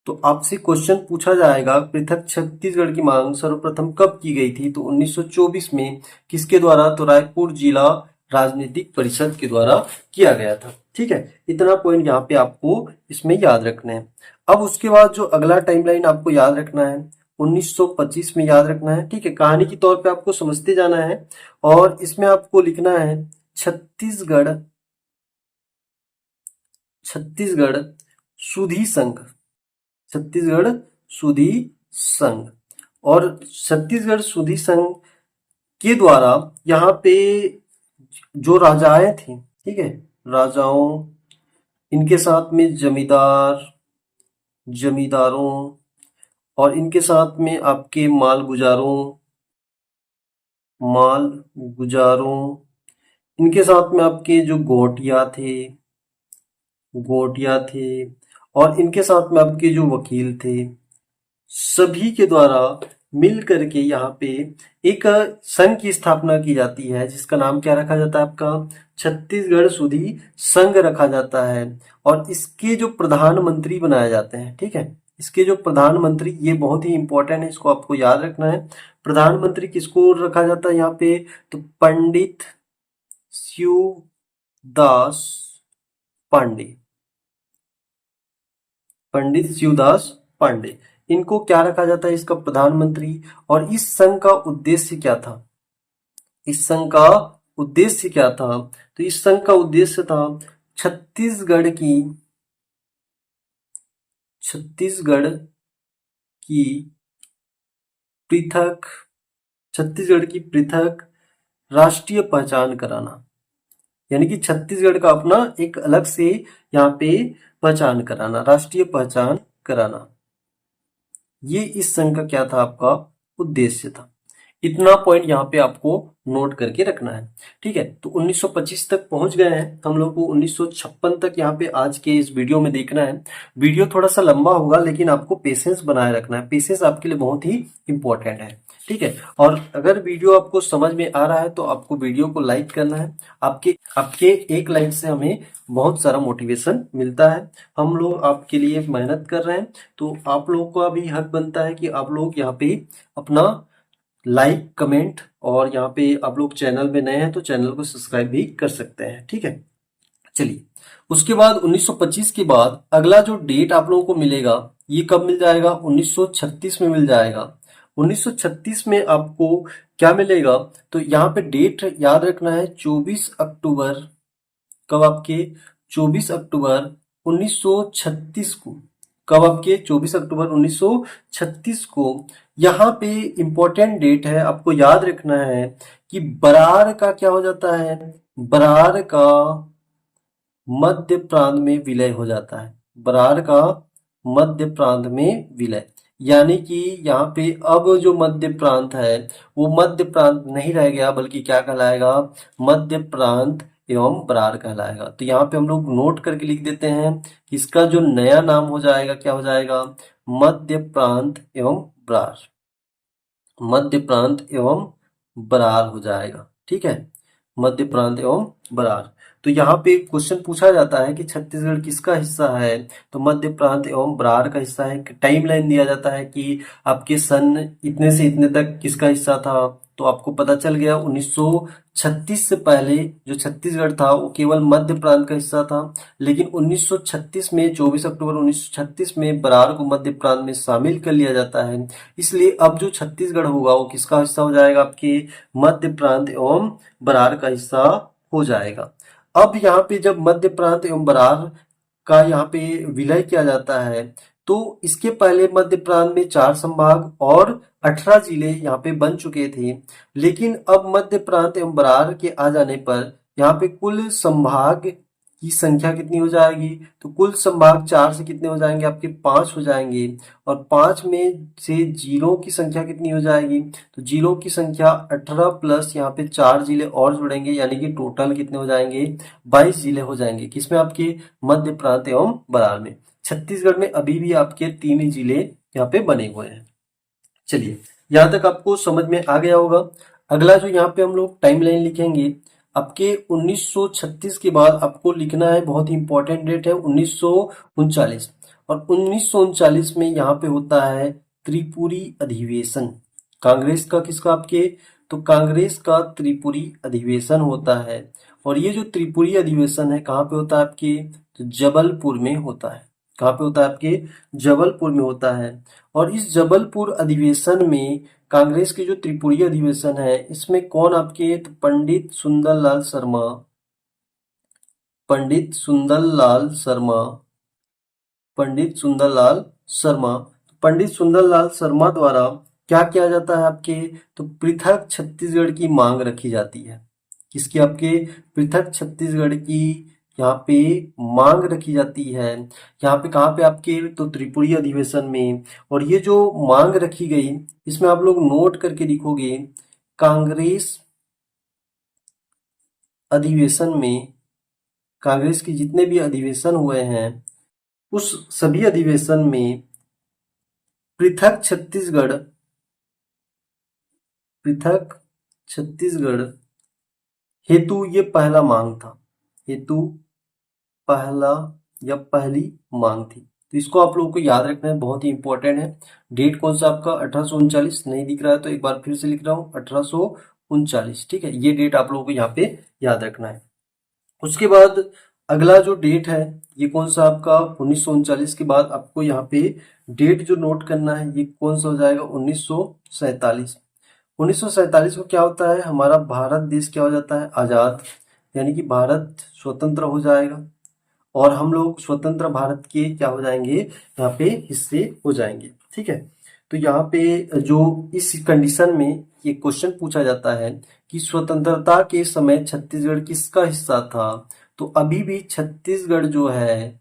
[SPEAKER 1] तो आपसे क्वेश्चन पूछा जाएगा पृथक छत्तीसगढ़ की मांग सर्वप्रथम कब की गई थी, तो 1924 में, किसके द्वारा, तो रायपुर जिला राजनीतिक परिषद के द्वारा किया गया था। ठीक है, इतना पॉइंट यहाँ पे आपको इसमें याद रखना है। अब उसके बाद जो अगला टाइमलाइन आपको याद रखना है 1925 में याद रखना है। ठीक है, कहानी के तौर पे आपको समझते जाना है, और इसमें आपको लिखना है छत्तीसगढ़ छत्तीसगढ़ सुधी संघ, छत्तीसगढ़ सुधी संघ, और छत्तीसगढ़ सुधी संघ के द्वारा यहाँ पे जो राजाएं थी, ठीक है, राजाओं, इनके साथ में जमींदारों, और इनके साथ में आपके माल गुजारों, इनके साथ में आपके जो गोटिया थे, और इनके साथ में आपके जो वकील थे, सभी के द्वारा मिल करके यहाँ पे एक संघ की स्थापना की जाती है, जिसका नाम क्या रखा जाता है आपका, छत्तीसगढ़ सुधी संघ रखा जाता है। और इसके जो प्रधानमंत्री बनाए जाते हैं, ठीक है, इसके जो प्रधानमंत्री, ये बहुत ही इंपॉर्टेंट है, इसको आपको याद रखना है। प्रधानमंत्री किसको रखा जाता है यहाँ पे, तो पंडित शिवदास पांडे, पंडित शिवदास पांडे, इनको क्या रखा जाता है, इसका प्रधानमंत्री। और इस संघ का उद्देश्य क्या था, इस संघ का उद्देश्य क्या था, तो इस संघ का उद्देश्य था छत्तीसगढ़ की पृथक छत्तीसगढ़ की पृथक राष्ट्रीय पहचान कराना, यानी कि छत्तीसगढ़ का अपना एक अलग से यहाँ पे पहचान कराना, राष्ट्रीय पहचान कराना, ये इस संघ का क्या था, आपका उद्देश्य था। इतना पॉइंट यहाँ पे आपको नोट करके रखना है। ठीक है, तो 1925 तक पहुंच गए हैं हम लोग को, 1956 तक यहाँ पे आज के इस वीडियो में देखना है। वीडियो थोड़ा सा लंबा होगा, लेकिन आपको पेशेंस बनाए रखना है, पेशेंस आपके लिए बहुत ही इंपॉर्टेंट है। ठीक है, और अगर वीडियो आपको समझ में आ रहा है तो आपको वीडियो को लाइक करना है। आपके आपके एक लाइक से हमें बहुत सारा मोटिवेशन मिलता है, हम लोग आपके लिए मेहनत कर रहे हैं, तो आप लोगों का भी हक बनता है कि आप लोग यहाँ पे अपना लाइक, कमेंट, और यहाँ पे आप लोग चैनल में नए हैं तो चैनल को सब्सक्राइब भी कर सकते हैं। ठीक है, चलिए, उसके बाद 1925 के बाद अगला जो डेट आप लोगों को मिलेगा, ये कब मिल जाएगा, 1936 में मिल जाएगा। 1936 में आपको क्या मिलेगा, तो यहाँ पे डेट याद रखना है 24 अक्टूबर, कब आपके 24 अक्टूबर 1936 को, कब आपके 24 अक्टूबर 1936 को, यहाँ पे इंपॉर्टेंट डेट है, आपको याद रखना है कि बरार का क्या हो जाता है, बरार का मध्य प्रांत में विलय हो जाता है, बरार का मध्य प्रांत में विलय, यानी कि यहाँ पे अब जो मध्य प्रांत है वो मध्य प्रांत नहीं रह गया, बल्कि क्या कहलाएगा, मध्य प्रांत एवं बरार कहलाएगा। तो यहाँ पे हम लोग नोट करके लिख देते हैं कि इसका जो नया नाम हो जाएगा, क्या हो जाएगा, मध्य प्रांत एवं बरार, मध्य प्रांत एवं बरार हो जाएगा। ठीक है, मध्य प्रांत एवं बरार। तो यहाँ पे क्वेश्चन पूछा जाता है कि छत्तीसगढ़ किसका हिस्सा है, तो मध्य प्रांत एवं बरार का हिस्सा है। टाइम लाइन दिया जाता है कि आपके सन इतने से इतने तक किसका हिस्सा था, तो आपको पता चल गया 1936 से पहले जो छत्तीसगढ़ था वो केवल मध्य प्रांत का हिस्सा था, लेकिन 1936 में 24 अक्टूबर 1936 में बरार को मध्य प्रांत में शामिल कर लिया जाता है। इसलिए अब जो छत्तीसगढ़ होगा वो किसका हिस्सा हो जाएगा, आपके मध्य प्रांत एवं बरार का हिस्सा हो जाएगा। अब यहाँ पे जब मध्य प्रांत एवं बरार का यहाँ पे विलय किया जाता है, तो इसके पहले मध्य प्रांत में 4 संभाग और 18 जिले यहाँ पे बन चुके थे। लेकिन अब मध्य प्रांत एवं बरार के आ जाने पर यहाँ पे कुल संभाग की संख्या कितनी हो जाएगी, तो कुल संभाग 4 से कितने हो जाएंगे, आपके 5 हो जाएंगे। और 5 में से जिलों की संख्या कितनी हो जाएगी, तो जिलों की संख्या 18 प्लस यहाँ पे 4 जिले और जुड़ेंगे, यानी कि टोटल कितने हो जाएंगे, 22 जिले हो जाएंगे। किसमें, आपके मध्य प्रांत एवं बरार में। छत्तीसगढ़ में अभी भी आपके 3 जिले यहाँ पे बने हुए हैं। चलिए, यहाँ तक आपको समझ में आ गया होगा। अगला जो यहाँ पे हम लोग टाइमलाइन लिखेंगे, आपके 1936 के बाद आपको लिखना है, बहुत ही इंपॉर्टेंट डेट है 1939। और 1939 में यहाँ पे होता है त्रिपुरी अधिवेशन। कांग्रेस का किसका, आपके, तो कांग्रेस का त्रिपुरी अधिवेशन होता है। और ये जो त्रिपुरी अधिवेशन है कहाँ पे होता है, आपके, तो जबलपुर में होता है। कहाँ पे होता है, आपके जबलपुर में होता है। और इस जबलपुर अधिवेशन में कांग्रेस की जो त्रिपुरी अधिवेशन है इसमें कौन आपके, तो पंडित सुंदरलाल शर्मा, पंडित सुंदरलाल शर्मा, पंडित सुंदरलाल शर्मा, पंडित सुंदरलाल शर्मा द्वारा क्या किया जाता है, आपके, तो पृथक छत्तीसगढ़ की मांग रखी जाती है। किसकी, आपके पृथक छत्तीसगढ़ की यहाँ पे मांग रखी जाती है। यहाँ पे कहाँ पे, आपके, तो त्रिपुरी अधिवेशन में। और ये जो मांग रखी गई इसमें आप लोग नोट करके लिखोगे, कांग्रेस अधिवेशन में, कांग्रेस के जितने भी अधिवेशन हुए हैं उस सभी अधिवेशन में पृथक छत्तीसगढ़, पृथक छत्तीसगढ़ हेतु ये पहला मांग था। हेतु पहला या पहली मांग थी। तो इसको आप लोगों को याद रखना है, बहुत ही इंपॉर्टेंट है। डेट कौन सा आपका 1839 नहीं दिख रहा है तो एक बार फिर से लिख रहा हूँ 1839। ठीक है, ये डेट आप लोगों को यहाँ पे याद रखना है। उसके बाद अगला जो डेट है ये कौन सा आपका 1939 के बाद आपको यहाँ पे डेट जो नोट करना है ये कौन सा हो जाएगा, 1947। 1947 को क्या होता है, हमारा भारत देश क्या हो जाता है, आजाद, यानी कि भारत स्वतंत्र हो जाएगा। और हम लोग स्वतंत्र भारत के क्या हो जाएंगे, यहाँ पे हिस्से हो जाएंगे। ठीक है, तो यहाँ पे जो इस कंडीशन में ये क्वेश्चन पूछा जाता है कि स्वतंत्रता के समय छत्तीसगढ़ किसका हिस्सा था, तो अभी भी छत्तीसगढ़ जो है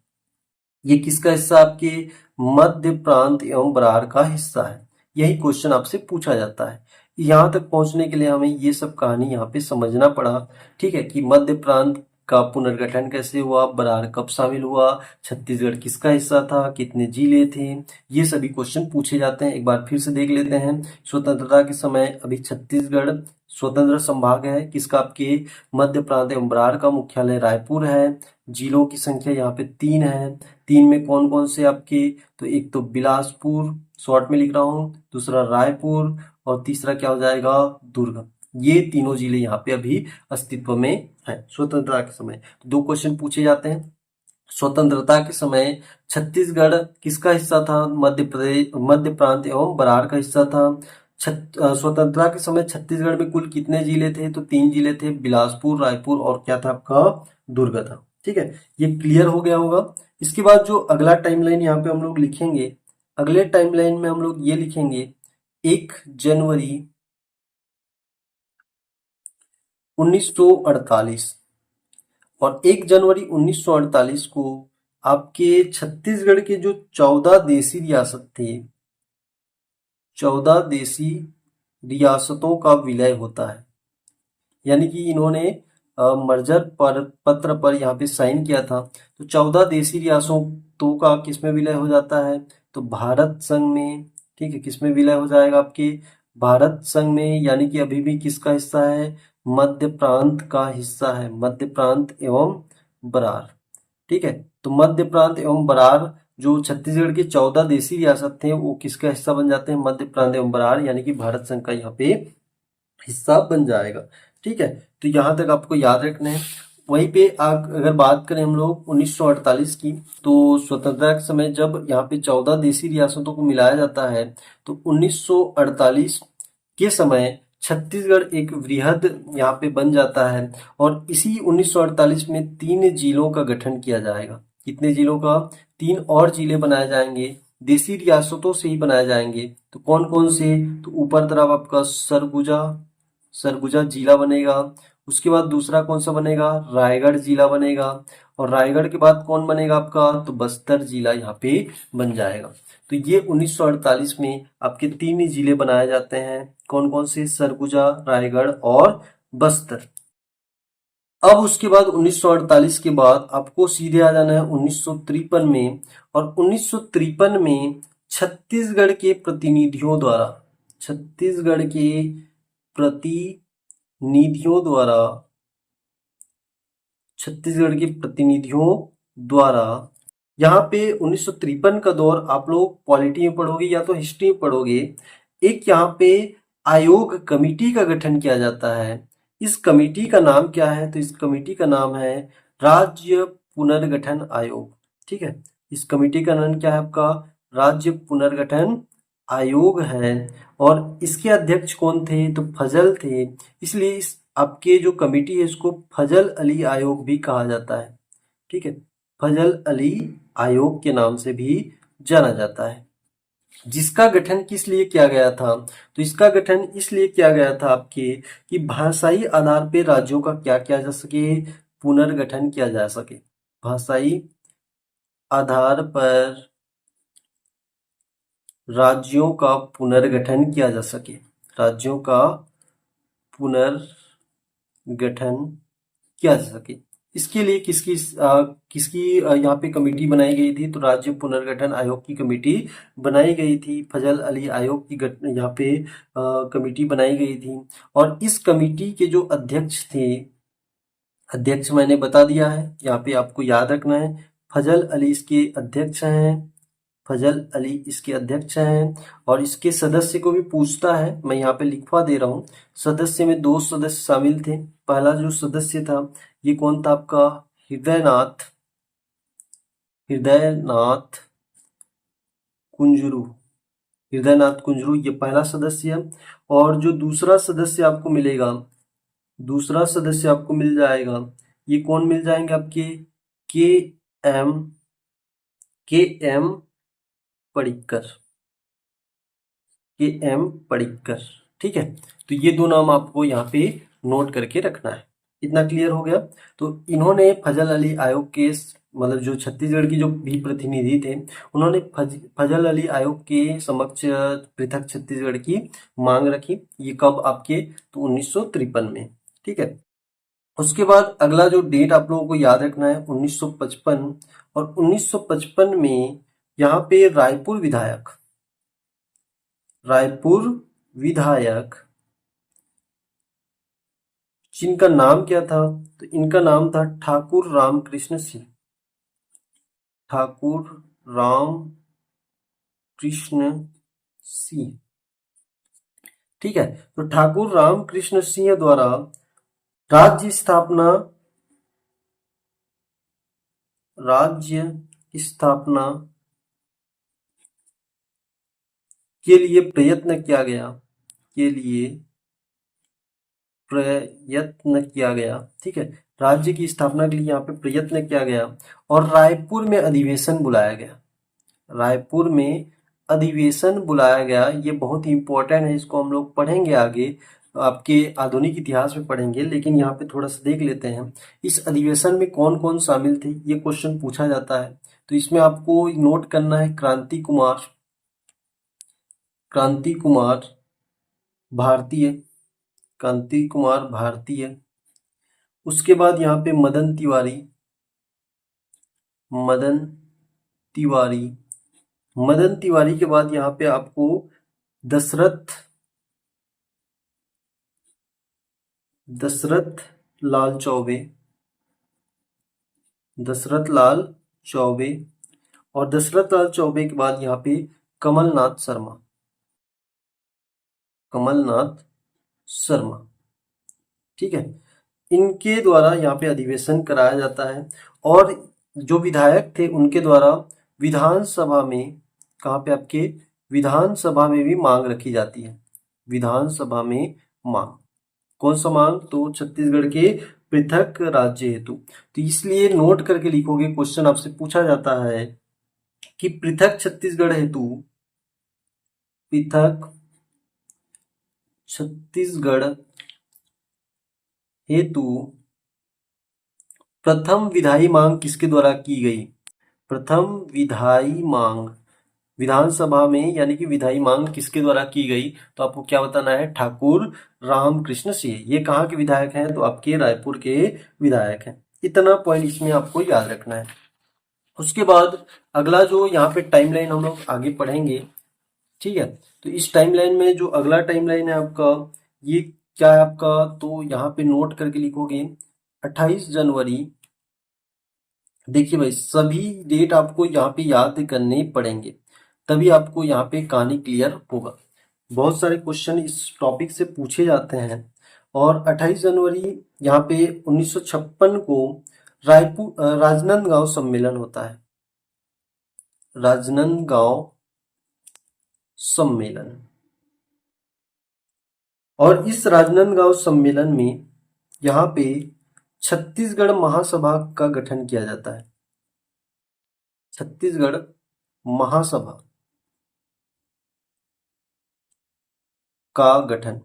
[SPEAKER 1] ये किसका हिस्सा, आपके मध्य प्रांत एवं बरार का हिस्सा है। यही क्वेश्चन आपसे पूछा जाता है। यहाँ तक पहुंचने के लिए हमें ये सब कहानी यहाँ पे समझना पड़ा। ठीक है, कि मध्य प्रांत का पुनर्गठन कैसे हुआ, बरार कब शामिल हुआ, छत्तीसगढ़ किसका हिस्सा था, कितने जिले थे, ये सभी क्वेश्चन पूछे जाते हैं। एक बार फिर से देख लेते हैं। स्वतंत्रता के समय अभी छत्तीसगढ़ स्वतंत्र संभाग है किसका, आपके मध्य प्रांत एवं बरार का मुख्यालय रायपुर है। जिलों की संख्या यहाँ पे 3 है। 3 में कौन कौन से आपके, तो एक तो बिलासपुर शॉर्ट में लिख रहा हूँ, दूसरा रायपुर और तीसरा क्या हो जाएगा, दुर्ग। ये तीनों जिले यहाँ पे अभी अस्तित्व में है स्वतंत्रता के समय। तो 2 क्वेश्चन पूछे जाते हैं। स्वतंत्रता के समय छत्तीसगढ़ किसका हिस्सा था, मध्य प्रदेश, मध्य प्रांत एवं बरार का हिस्सा था। स्वतंत्रता के समय छत्तीसगढ़ में कुल कितने जिले थे, तो 3 जिले थे, बिलासपुर, रायपुर और क्या था आपका, दुर्ग था। ठीक है, ये क्लियर हो गया होगा। इसके बाद जो अगला टाइमलाइन यहाँ पे हम लोग लिखेंगे, अगले टाइमलाइन में हम लोग ये लिखेंगे 1 जनवरी 1948। और 1 जनवरी 1948 को आपके छत्तीसगढ़ के जो 14 देशी रियासत थे, 14 देशी रियासतों का विलय होता है। यानी कि इन्होंने मर्जर पर पत्र पर यहाँ पे साइन किया था। तो 14 देशी रियासतों का किसमें विलय हो जाता है, तो भारत संघ में। ठीक है, किसमें विलय हो जाएगा, आपके भारत संघ में यानी कि अभी भी किसका हिस्सा है, मध्य प्रांत का हिस्सा है, मध्य प्रांत एवं बरार। ठीक है, तो मध्य प्रांत एवं बरार जो छत्तीसगढ़ के 14 देशी रियासत थे वो किसका हिस्सा बन जाते हैं, मध्य प्रांत एवं बरार, यानी कि भारत संघ का यहाँ पे हिस्सा बन जाएगा। ठीक है, तो यहाँ तक आपको याद रखना है। वहीं पे अगर बात करें हम लोग 1948 की, तो स्वतंत्रता के समय जब यहाँ पे 14 देशी रियासतों को मिलाया जाता है, तो 1948 के समय छत्तीसगढ़ एक वृहद यहाँ पे बन जाता है। और इसी 1948 में 3 जिलों का गठन किया जाएगा। कितने जिलों का, 3 और जिले बनाए जाएंगे, देशी रियासतों से ही बनाए जाएंगे। तो कौन कौन से, तो ऊपर तरफ आपका सरगुजा, सरगुजा जिला बनेगा। उसके बाद दूसरा कौन सा बनेगा, रायगढ़ जिला बनेगा। और रायगढ़ के बाद कौन बनेगा आपका, तो बस्तर जिला यहाँ पे बन जाएगा। तो ये 1948 में आपके 3 जिले बनाए जाते हैं। कौन कौन से, सरगुजा, रायगढ़ और बस्तर। अब उसके बाद 1948 के बाद आपको सीधे आ जाना है 1953 में। और 1953 में छत्तीसगढ़ के प्रतिनिधियों द्वारा, छत्तीसगढ़ के प्रतिनिधियों द्वारा, छत्तीसगढ़ के प्रतिनिधियों द्वारा यहाँ पे 1953 का दौर आप लोग पॉलिटी में पढ़ोगे या तो हिस्ट्री में पढ़ोगे। एक यहाँ पे आयोग कमेटी का गठन किया जाता है। इस कमेटी का नाम क्या है, तो इस कमेटी का नाम है राज्य पुनर्गठन आयोग। ठीक है, इस कमेटी का नाम क्या है आपका, राज्य पुनर्गठन आयोग है। और इसके अध्यक्ष कौन थे, तो फजल थे। इसलिए इस आपके जो कमेटी है इसको फजल अली आयोग भी कहा जाता है। ठीक है, फजल अली आयोग के नाम से भी जाना जाता है। जिसका गठन किस लिए किया गया था, तो इसका गठन इसलिए किया गया था आपके कि भाषाई आधार पर राज्यों का क्या किया जा सके, पुनर्गठन किया जा सके। भाषाई आधार पर राज्यों का पुनर्गठन किया जा सके, राज्यों का पुनर्गठन किया जा सके। इसके लिए किसकी यहाँ पे कमेटी बनाई गई थी, तो राज्य पुनर्गठन आयोग की कमेटी बनाई गई थी। फजल अली आयोग की यहाँ पे कमेटी बनाई गई थी। और इस कमेटी के जो अध्यक्ष थे, अध्यक्ष मैंने बता दिया है, यहाँ पे आपको याद रखना है, फजल अली इसके अध्यक्ष हैं, फजल अली इसके अध्यक्ष हैं। और इसके सदस्य को भी पूछता है, मैं यहाँ पे लिखवा दे रहा हूँ। सदस्य में 2 सदस्य शामिल थे। पहला जो सदस्य था ये कौन था आपका, हृदयनाथ, हृदयनाथ कुंजरू, हृदयनाथ कुंजरू ये पहला सदस्य। और जो दूसरा सदस्य आपको मिलेगा, दूसरा सदस्य आपको मिल जाएगा, ये कौन मिल जाएंगे आपके, के एम, के एम पडिक्कर, के एम पडिक्कर। ठीक है, तो ये 2 नाम आपको यहाँ पे नोट करके रखना है। इतना क्लियर हो गया। तो इन्होंने फजल अली आयोग के मतलब जो छत्तीसगढ़ की जो भी प्रतिनिधि थे, उन्होंने फजल अली आयोग के समक्ष पृथक छत्तीसगढ़ की मांग रखी। ये कब आपके, तो 1953 में। ठीक है, उसके बाद अगला जो डेट आप लोगों को याद रखना है 1955। और 1955 में यहाँ पे रायपुर विधायक, रायपुर विधायक जिनका नाम क्या था, तो इनका नाम था ठाकुर रामकृष्ण सिंह, ठाकुर राम कृष्ण सिंह। ठीक है, तो ठाकुर रामकृष्ण सिंह द्वारा राज्य स्थापना, राज्य स्थापना के लिए प्रयत्न किया गया, के लिए प्रयत्न किया गया। ठीक है, राज्य की स्थापना के लिए यहाँ पे प्रयत्न किया गया। और रायपुर में अधिवेशन बुलाया गया, रायपुर में अधिवेशन बुलाया गया। ये बहुत ही इंपॉर्टेंट है, इसको हम लोग पढ़ेंगे आगे, आपके आधुनिक इतिहास में पढ़ेंगे, लेकिन यहाँ पे थोड़ा सा देख लेते हैं इस अधिवेशन में कौन कौन शामिल थे। ये क्वेश्चन पूछा जाता है, तो इसमें आपको नोट करना है क्रांति कुमार, क्रांति कुमार भारतीय, क्रांति कुमार भारतीय। उसके बाद यहाँ पे मदन तिवारी, मदन तिवारी, मदन तिवारी के बाद यहाँ पे आपको दशरथ दशरथ लाल चौबे, दशरथ लाल चौबे, और दशरथ लाल चौबे के बाद यहाँ पे कमलनाथ शर्मा, कमलनाथ शर्मा। ठीक है, इनके द्वारा यहाँ पे अधिवेशन कराया जाता है। और जो विधायक थे उनके द्वारा विधानसभा में, कहाँ पे आपके विधानसभा में भी मांग रखी जाती है। विधानसभा में मांग, कौन सा मांग? तो छत्तीसगढ़ के पृथक राज्य हेतु। तो इसलिए नोट करके लिखोगे, क्वेश्चन आपसे पूछा जाता है कि पृथक छत्तीसगढ़ हेतु, पृथक छत्तीसगढ़ हेतु प्रथम विधायी मांग किसके द्वारा की गई? प्रथम विधायी मांग विधानसभा में, यानी कि विधायी मांग किसके द्वारा की गई? तो आपको क्या बताना है? ठाकुर रामकृष्ण सिंह। ये कहाँ के विधायक हैं? तो आपके रायपुर के विधायक हैं। इतना पॉइंट इसमें आपको याद रखना है। उसके बाद अगला जो यहाँ पे टाइमलाइन हम लोग आगे पढ़ेंगे, ठीक है। तो इस टाइमलाइन में जो अगला टाइमलाइन है आपका, ये क्या है आपका? तो यहाँ पे नोट करके लिखोगे 28 जनवरी। देखिए भाई, सभी डेट आपको यहाँ पे याद करने पड़ेंगे, तभी आपको यहाँ पे कहानी क्लियर होगा। बहुत सारे क्वेश्चन इस टॉपिक से पूछे जाते हैं। और 28 जनवरी यहाँ पे 1956 को राजनांदगांव सम्मेलन होता है। राजनांदगांव सम्मेलन। और इस राजनांदगांव सम्मेलन में यहाँ पे छत्तीसगढ़ महासभा का गठन किया जाता है। छत्तीसगढ़ महासभा का गठन,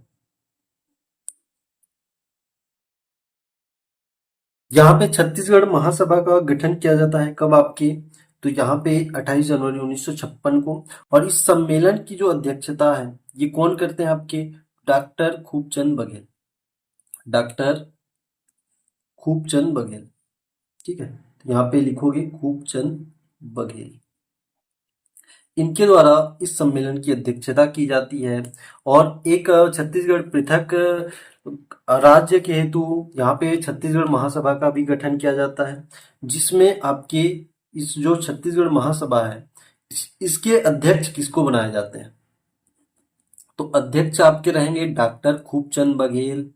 [SPEAKER 1] यहाँ पे छत्तीसगढ़ महासभा का गठन किया जाता है कब आपके? तो यहाँ पे 28 जनवरी 1956 को। और इस सम्मेलन की जो अध्यक्षता है, ये कौन करते हैं आपके? डॉक्टर खूबचंद बघेल। डॉक्टर खूबचंद बघेल, ठीक है। तो यहाँ पे लिखोगे खूबचंद बघेल। इनके द्वारा इस सम्मेलन की अध्यक्षता की जाती है। और एक छत्तीसगढ़ पृथक राज्य के हेतु यहाँ पे छत्तीसगढ़ महासभा का भी गठन किया जाता है, जिसमें आपके इस जो छत्तीसगढ़ महासभा है, इसके अध्यक्ष किसको बनाए जाते हैं? तो अध्यक्ष आपके रहेंगे डॉक्टर खूबचंद बघेल।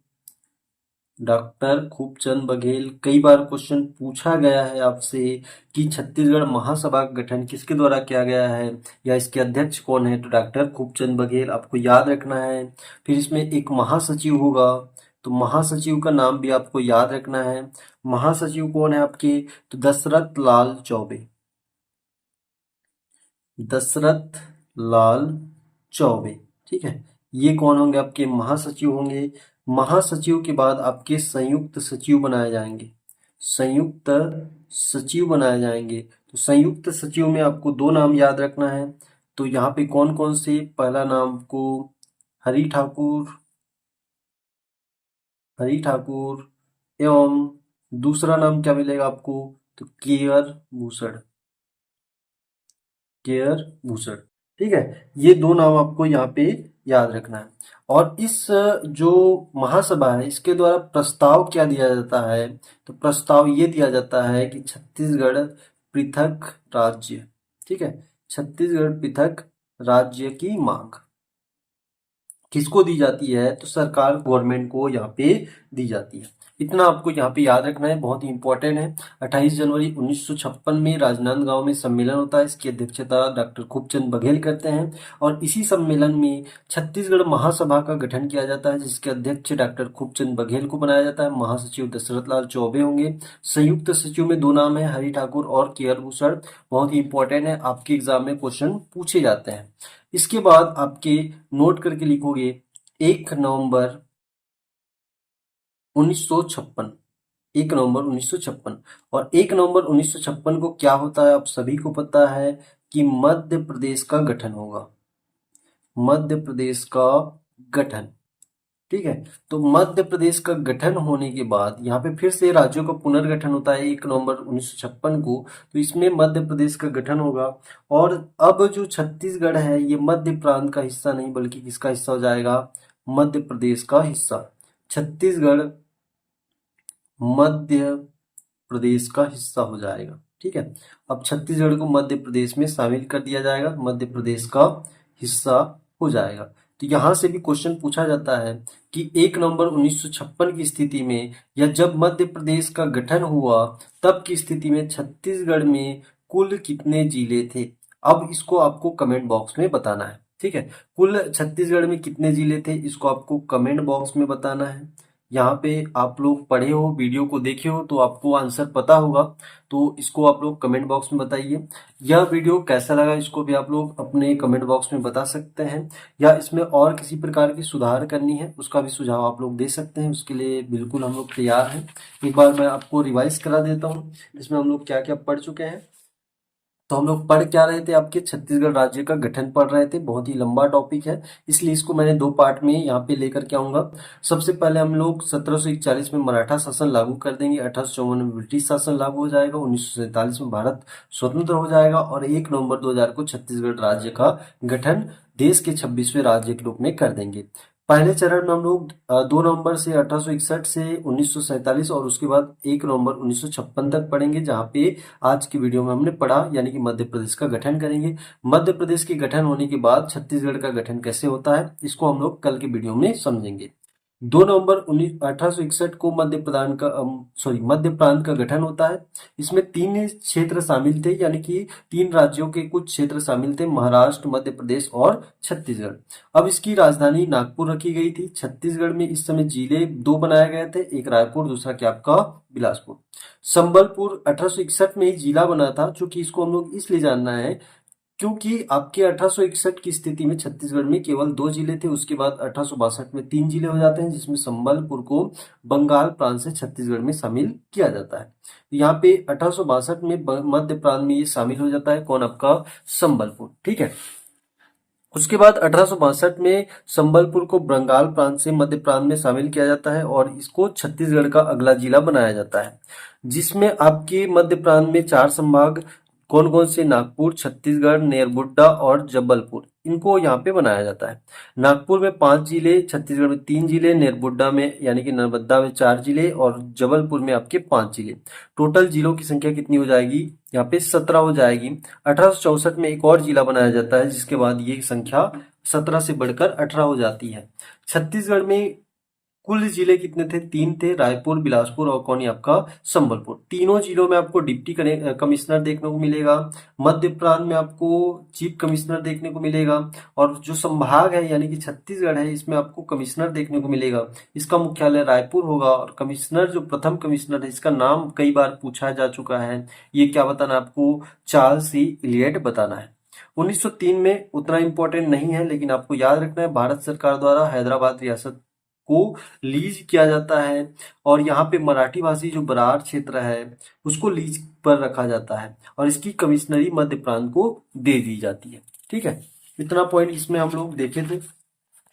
[SPEAKER 1] डॉक्टर खूबचंद बघेल। कई बार क्वेश्चन पूछा गया है आपसे कि छत्तीसगढ़ महासभा का गठन किसके द्वारा किया गया है या इसके अध्यक्ष कौन है? तो डॉक्टर खूबचंद बघेल आपको याद रखना है। फिर इसमें एक महासचिव होगा, तो महासचिव का नाम भी आपको याद रखना है। महासचिव कौन है आपके? तो दशरथ लाल चौबे। दशरथ लाल चौबे, ठीक है। ये कौन होंगे? आपके महासचिव होंगे। महासचिव के बाद आपके संयुक्त सचिव बनाए जाएंगे। संयुक्त सचिव बनाए जाएंगे। तो संयुक्त सचिव में आपको दो नाम याद रखना है। तो यहाँ पे कौन कौन से? पहला नाम को हरि ठाकुर, हरि ठाकुर, एवं दूसरा नाम क्या मिलेगा आपको? तो केयर भूषण, केयर भूषण, ठीक है। ये दो नाम आपको यहाँ पे याद रखना है। और इस जो महासभा है, इसके द्वारा प्रस्ताव क्या दिया जाता है? तो प्रस्ताव ये दिया जाता है कि छत्तीसगढ़ पृथक राज्य, ठीक है, छत्तीसगढ़ पृथक राज्य की मांग किसको दी जाती है? तो सरकार, गवर्नमेंट को यहाँ पे दी जाती है। इतना आपको यहाँ पे याद रखना है, बहुत ही इंपॉर्टेंट है। 28 जनवरी 1956 में राजनांदगांव में सम्मेलन होता है। इसकी अध्यक्षता डॉक्टर खूबचंद बघेल करते हैं। और इसी सम्मेलन में छत्तीसगढ़ महासभा का गठन किया जाता है, जिसके अध्यक्ष डॉक्टर खूबचंद बघेल को बनाया जाता है। महासचिव दशरथ लाल चौबे होंगे। संयुक्त सचिव में दो नाम है, हरि ठाकुर और केयर भूषण। बहुत ही इंपॉर्टेंट है, आपके एग्जाम में क्वेश्चन पूछे जाते हैं। इसके बाद आपके नोट करके लिखोगे 1 नवंबर 1956, 1 नवंबर 1956। और 1 नवंबर 1956 को क्या होता है? आप सभी को पता है कि मध्य प्रदेश का गठन होगा। मध्य प्रदेश का गठन, ठीक है। तो मध्य प्रदेश का गठन होने के बाद यहाँ पे फिर से राज्यों का पुनर्गठन होता है 1 नवंबर 1956 को। तो इसमें मध्य प्रदेश का गठन होगा। और अब जो छत्तीसगढ़ है, ये मध्य प्रांत का हिस्सा नहीं बल्कि किसका हिस्सा हो जाएगा? मध्य प्रदेश का हिस्सा। छत्तीसगढ़ मध्य प्रदेश का हिस्सा हो जाएगा। ठीक है, अब छत्तीसगढ़ को मध्य प्रदेश में शामिल कर दिया जाएगा, मध्य प्रदेश का हिस्सा हो जाएगा। तो यहां से भी क्वेश्चन पूछा जाता है कि 1 नवंबर 1956 की स्थिति में या जब मध्य प्रदेश का गठन हुआ तब की स्थिति में छत्तीसगढ़ में कुल कितने जिले थे। अब इसको आपको कमेंट बॉक्स में बताना है। ठीक है, कुल छत्तीसगढ़ में कितने जिले थे इसको आपको कमेंट बॉक्स में बताना है। यहाँ पे आप लोग पढ़े हो, वीडियो को देखे हो तो आपको आंसर पता होगा, तो इसको आप लोग कमेंट बॉक्स में बताइए। यह वीडियो कैसा लगा इसको भी आप लोग अपने कमेंट बॉक्स में बता सकते हैं, या इसमें और किसी प्रकार की सुधार करनी है उसका भी सुझाव आप लोग दे सकते हैं। उसके लिए बिल्कुल हम लोग तैयार हैं। एक बार मैं आपको रिवाइज करा देता हूँ इसमें हम लोग क्या क्या पढ़ चुके हैं। तो हम लोग पढ़ क्या रहे थे, आपके छत्तीसगढ़ राज्य का गठन पढ़ रहे थे। बहुत ही लंबा टॉपिक है इसलिए इसको मैंने 2 पार्ट में यहाँ पे लेकर के आऊंगा। सबसे पहले हम लोग 1741 में मराठा शासन लागू कर देंगे, 1854 में ब्रिटिश शासन लागू हो जाएगा, 1947 में भारत स्वतंत्र हो जाएगा और 1 नवंबर 2000 को छत्तीसगढ़ राज्य का गठन देश के 26वें राज्य के रूप में कर देंगे। पहले चरण में हम लोग 2 नवंबर से 1861 से 1947 और उसके बाद 1 नवंबर 1956 तक पढ़ेंगे, जहाँ पे आज की वीडियो में हमने पढ़ा यानी कि मध्य प्रदेश का गठन करेंगे। मध्य प्रदेश के गठन होने के बाद छत्तीसगढ़ का गठन कैसे होता है इसको हम लोग कल के वीडियो में समझेंगे। 2 नवंबर 1861 को मध्य प्रांत का गठन होता है। इसमें 3 क्षेत्र शामिल थे यानी कि 3 राज्यों के कुछ क्षेत्र शामिल थे, महाराष्ट्र, मध्य प्रदेश और छत्तीसगढ़। अब इसकी राजधानी नागपुर रखी गई थी। छत्तीसगढ़ में इस समय जिले 2 बनाए गए थे, एक रायपुर, दूसरा क्या आपका बिलासपुर। संबलपुर 1861 में ही जिला बना था, चूंकि इसको हम लोग इसलिए जानना है क्योंकि आपके 1861 की स्थिति में छत्तीसगढ़ में केवल 2 जिले थे, उसके बाद 1862 में 3 जिले हो जाते हैं, जिसमें संबलपुर को बंगाल प्रांत से छत्तीसगढ़ में शामिल किया जाता है। यहाँ पे 1862 में मध्य प्रांत में ये शामिल हो जाता है, कौन आपका संबलपुर। ठीक है, उसके बाद 1862 में संबलपुर को बंगाल प्रांत से मध्य प्रांत में शामिल किया जाता है और इसको छत्तीसगढ़ का अगला जिला बनाया जाता है, जिसमें आपके मध्य प्रांत में 4 संभाग कौन कौन से, नागपुर, छत्तीसगढ़, नेरबुड्डा और जबलपुर, इनको यहाँ पे बनाया जाता है। नागपुर में 5 जिले, छत्तीसगढ़ में 3 जिले, नेरबुड्डा में यानी कि नर्मदा में 4 जिले और जबलपुर में आपके 5 जिले। टोटल जिलों की संख्या कितनी हो जाएगी, यहाँ पे 17 हो जाएगी। 1864 में एक और जिला बनाया जाता है, जिसके बाद ये संख्या 17 से बढ़कर 18 हो जाती है। छत्तीसगढ़ में कुल जिले कितने थे, 3 थे, रायपुर, बिलासपुर और कौन, आपका संबलपुर। तीनों जिलों में आपको डिप्टी कमिश्नर देखने को मिलेगा। मध्य प्रांत में आपको चीफ कमिश्नर देखने को मिलेगा और जो संभाग है यानी कि छत्तीसगढ़ है इसमें आपको कमिश्नर देखने को मिलेगा। इसका मुख्यालय रायपुर होगा और कमिश्नर जो प्रथम कमिश्नर है इसका नाम कई बार पूछा जा चुका है, ये क्या बताना है आपको, चार्ल्स सी इलियट बताना है। 1903 में उतना इंपॉर्टेंट नहीं है लेकिन आपको याद रखना है, भारत सरकार द्वारा हैदराबाद रियासत को लीज किया जाता है और यहाँ पे मराठी भाषी जो बरार क्षेत्र है उसको लीज पर रखा जाता है और इसकी कमिश्नरी मध्य प्रांत को दे दी जाती है। ठीक है, इतना पॉइंट इसमें हम लोग देखे थे।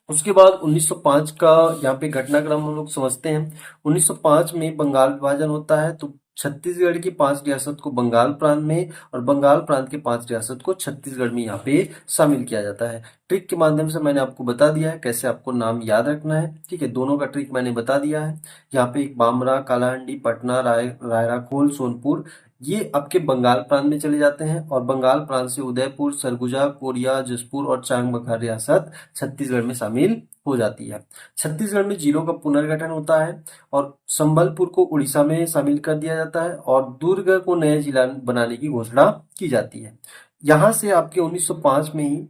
[SPEAKER 1] उसके बाद 1905 का यहाँ पे घटनाक्रम हम लोग समझते हैं। 1905 में बंगाल विभाजन होता है, तो छत्तीसगढ़ की 5 रियासत को बंगाल प्रांत में और बंगाल प्रांत के 5 रियासत को छत्तीसगढ़ में यहाँ पे शामिल किया जाता है। ट्रिक के माध्यम से मैंने आपको बता दिया है कैसे आपको नाम याद रखना है। ठीक है, दोनों का ट्रिक मैंने बता दिया है। यहाँ पे एक बामरा, कालाहांडी, पटना, रायराखोल, सोनपुर ये आपके बंगाल प्रांत में चले जाते हैं और बंगाल प्रांत से उदयपुर, सरगुजा, कोरिया, जसपुर और चांगबखार रियासत छत्तीसगढ़ में शामिल हो जाती है। छत्तीसगढ़ में जिलों का पुनर्गठन होता है और संबलपुर को उड़ीसा में शामिल कर दिया जाता है और दुर्ग को नया जिला बनाने की घोषणा की जाती है। यहाँ से आपके 1905 में ही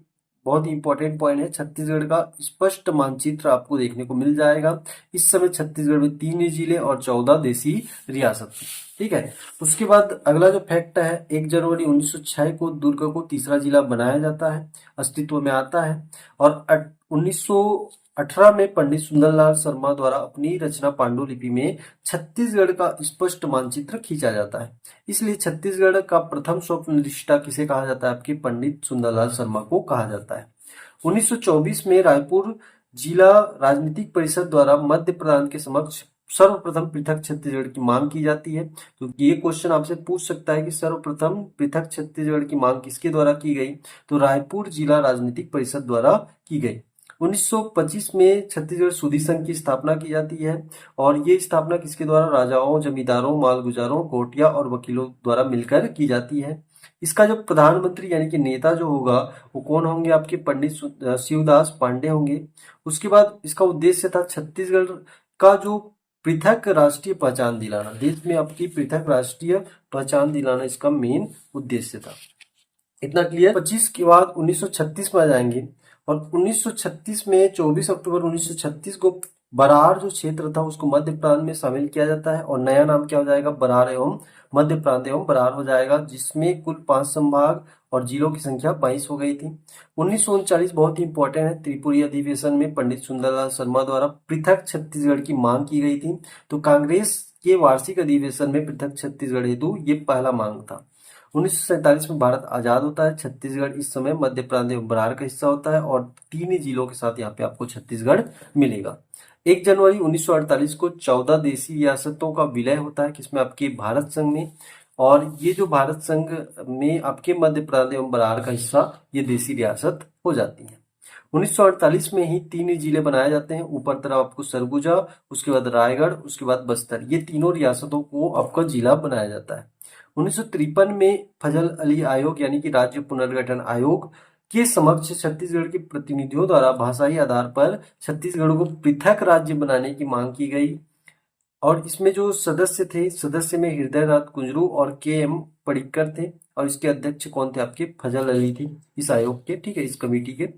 [SPEAKER 1] बहुत ही इंपॉर्टेंट पॉइंट है, छत्तीसगढ़ का स्पष्ट मानचित्र आपको देखने को मिल जाएगा। इस समय छत्तीसगढ़ में 3 जिले और 14 देशी रियासत थी। ठीक है, उसके बाद अगला जो फैक्ट है, 1 जनवरी 1906 को दुर्ग को तीसरा जिला बनाया जाता है, अस्तित्व में आता है और 1918 में पंडित सुंदरलाल शर्मा द्वारा अपनी रचना पांडुलिपि में छत्तीसगढ़ का स्पष्ट मानचित्र खींचा जाता है। इसलिए छत्तीसगढ़ का प्रथम स्वप्नदृष्टा किसे कहा जाता है, आपके पंडित सुंदरलाल शर्मा को कहा जाता है। 1924 में रायपुर जिला राजनीतिक परिषद द्वारा मध्य प्रांत के समक्ष सर्वप्रथम पृथक छत्तीसगढ़ की मांग की जाती है। तो ये क्वेश्चन आपसे पूछ सकता है कि सर्वप्रथम पृथक छत्तीसगढ़ की मांग किसके द्वारा की गई, तो रायपुर जिला राजनीतिक परिषद द्वारा की गई। 1925 में छत्तीसगढ़ सूदी संघ की स्थापना की जाती है और ये स्थापना किसके द्वारा? राजाओं, जमींदारों, मालगुजारों, गोटिया और वकीलों द्वारा मिलकर की जाती है। इसका जो प्रधानमंत्री यानी कि नेता जो होगा वो कौन होंगे? आपके पंडित शिवदास पांडे होंगे। उसके बाद इसका उद्देश्य था छत्तीसगढ़ का जो पृथक राष्ट्रीय पहचान दिलाना, देश में आपकी पृथक राष्ट्रीय पहचान दिलाना इसका मेन उद्देश्य था। इतना क्लियर। 25 के बाद 1936 में आ जाएंगे और 1936 में 24 अक्टूबर 1936 को बरार जो क्षेत्र था उसको मध्य प्रांत में शामिल किया जाता है और नया नाम क्या हो जाएगा? बरार एवं मध्य प्रांत एवं बरार हो जाएगा, जिसमें कुल 5 संभाग और जिलों की संख्या 22 हो गई थी। 1939 बहुत ही इंपॉर्टेंट है। त्रिपुरी अधिवेशन में पंडित सुंदरलाल शर्मा द्वारा पृथक छत्तीसगढ़ की मांग की गई थी। तो कांग्रेस के वार्षिक अधिवेशन में पृथक छत्तीसगढ़ हेतु ये पहला मांग था। 1947 में भारत आजाद होता है। छत्तीसगढ़ इस समय मध्य प्रदेश एवं बरार का हिस्सा होता है और 3 जिलों के साथ यहाँ पे आपको छत्तीसगढ़ मिलेगा। 1 जनवरी 1948 को 14 देशी रियासतों का विलय होता है, किसमें? आपके भारत संघ में। और ये जो भारत संघ में आपके मध्य प्रदेश एवं बरार का हिस्सा ये देशी रियासत हो जाती है। 1948 में ही 3 जिले बनाए जाते हैं। ऊपर तरफ आपको सरगुजा, उसके बाद रायगढ़, उसके बाद बस्तर, ये तीनों रियासतों को आपका जिला बनाया जाता है। 1953 में फजल अली आयोग यानी कि राज्य पुनर्गठन आयोग के समक्ष छत्तीसगढ़ के प्रतिनिधियों द्वारा भाषाई आधार पर छत्तीसगढ़ को पृथक राज्य बनाने की मांग की गई और इसमें जो सदस्य थे, सदस्य में हृदय नाथ कुंजरू और के.एम. पडिक्कर थे और इसके अध्यक्ष कौन थे? आपके फजल अली थी इस आयोग के, ठीक है, इस कमेटी के।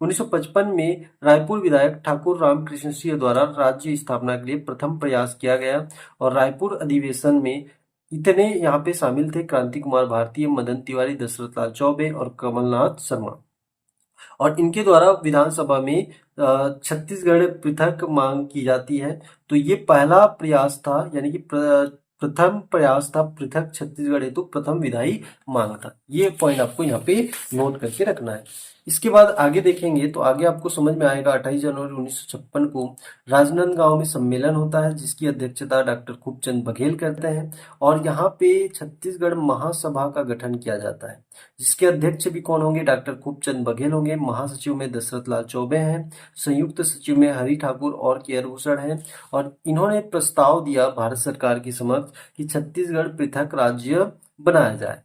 [SPEAKER 1] 1955 में रायपुर विधायक ठाकुर रामकृष्ण सिंह द्वारा राज्य स्थापना के लिए प्रथम प्रयास किया गया और रायपुर अधिवेशन में इतने यहाँ पे शामिल थे क्रांति कुमार भारती, मदन तिवारी, दशरथ लाल चौबे और कमलनाथ शर्मा। और इनके द्वारा विधानसभा में छत्तीसगढ़ पृथक मांग की जाती है। तो ये पहला प्रयास था, यानी कि प्रथम प्रयास था पृथक छत्तीसगढ़ हेतु, प्रथम विधायी मांग था। ये पॉइंट आपको यहाँ पे नोट करके रखना है। इसके बाद आगे देखेंगे तो आगे आपको समझ में आएगा। 28 जनवरी 1956 को राजनांदगांव में सम्मेलन होता है जिसकी अध्यक्षता डॉक्टर खूबचंद बघेल करते हैं और यहाँ पे छत्तीसगढ़ महासभा का गठन किया जाता है, जिसके अध्यक्ष भी कौन होंगे? डॉक्टर खूबचंद बघेल होंगे। महासचिव में दशरथ लाल चौबे हैं, संयुक्त सचिव में हरि ठाकुर और केयर भूषण हैं और इन्होंने प्रस्ताव दिया भारत सरकार की समक्ष कि छत्तीसगढ़ पृथक राज्य बनाया जाए।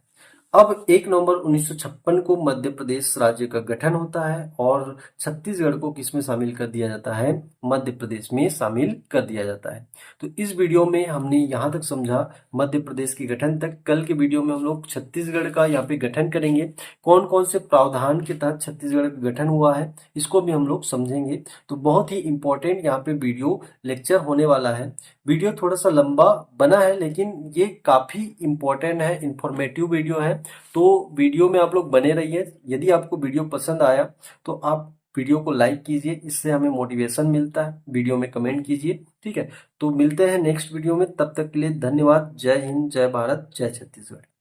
[SPEAKER 1] अब 1 नवंबर 1956 को मध्य प्रदेश राज्य का गठन होता है और छत्तीसगढ़ को किसमें शामिल कर दिया जाता है? मध्य प्रदेश में शामिल कर दिया जाता है। तो इस वीडियो में हमने यहाँ तक समझा मध्य प्रदेश के गठन तक। कल के वीडियो में हम लोग छत्तीसगढ़ का यहाँ पे गठन करेंगे, कौन कौन से प्रावधान के तहत छत्तीसगढ़ का गठन हुआ है इसको भी हम लोग समझेंगे। तो बहुत ही इंपॉर्टेंट यहाँ पे वीडियो लेक्चर होने वाला है। वीडियो थोड़ा सा लंबा बना है लेकिन ये काफी इंपॉर्टेंट है, इंफॉर्मेटिव वीडियो है। तो वीडियो में आप लोग बने रहिए। यदि आपको वीडियो पसंद आया तो आप वीडियो को लाइक कीजिए, इससे हमें मोटिवेशन मिलता है। वीडियो में कमेंट कीजिए, ठीक है। तो मिलते हैं नेक्स्ट वीडियो में, तब तक के लिए धन्यवाद। जय हिंद, जय भारत, जय छत्तीसगढ़।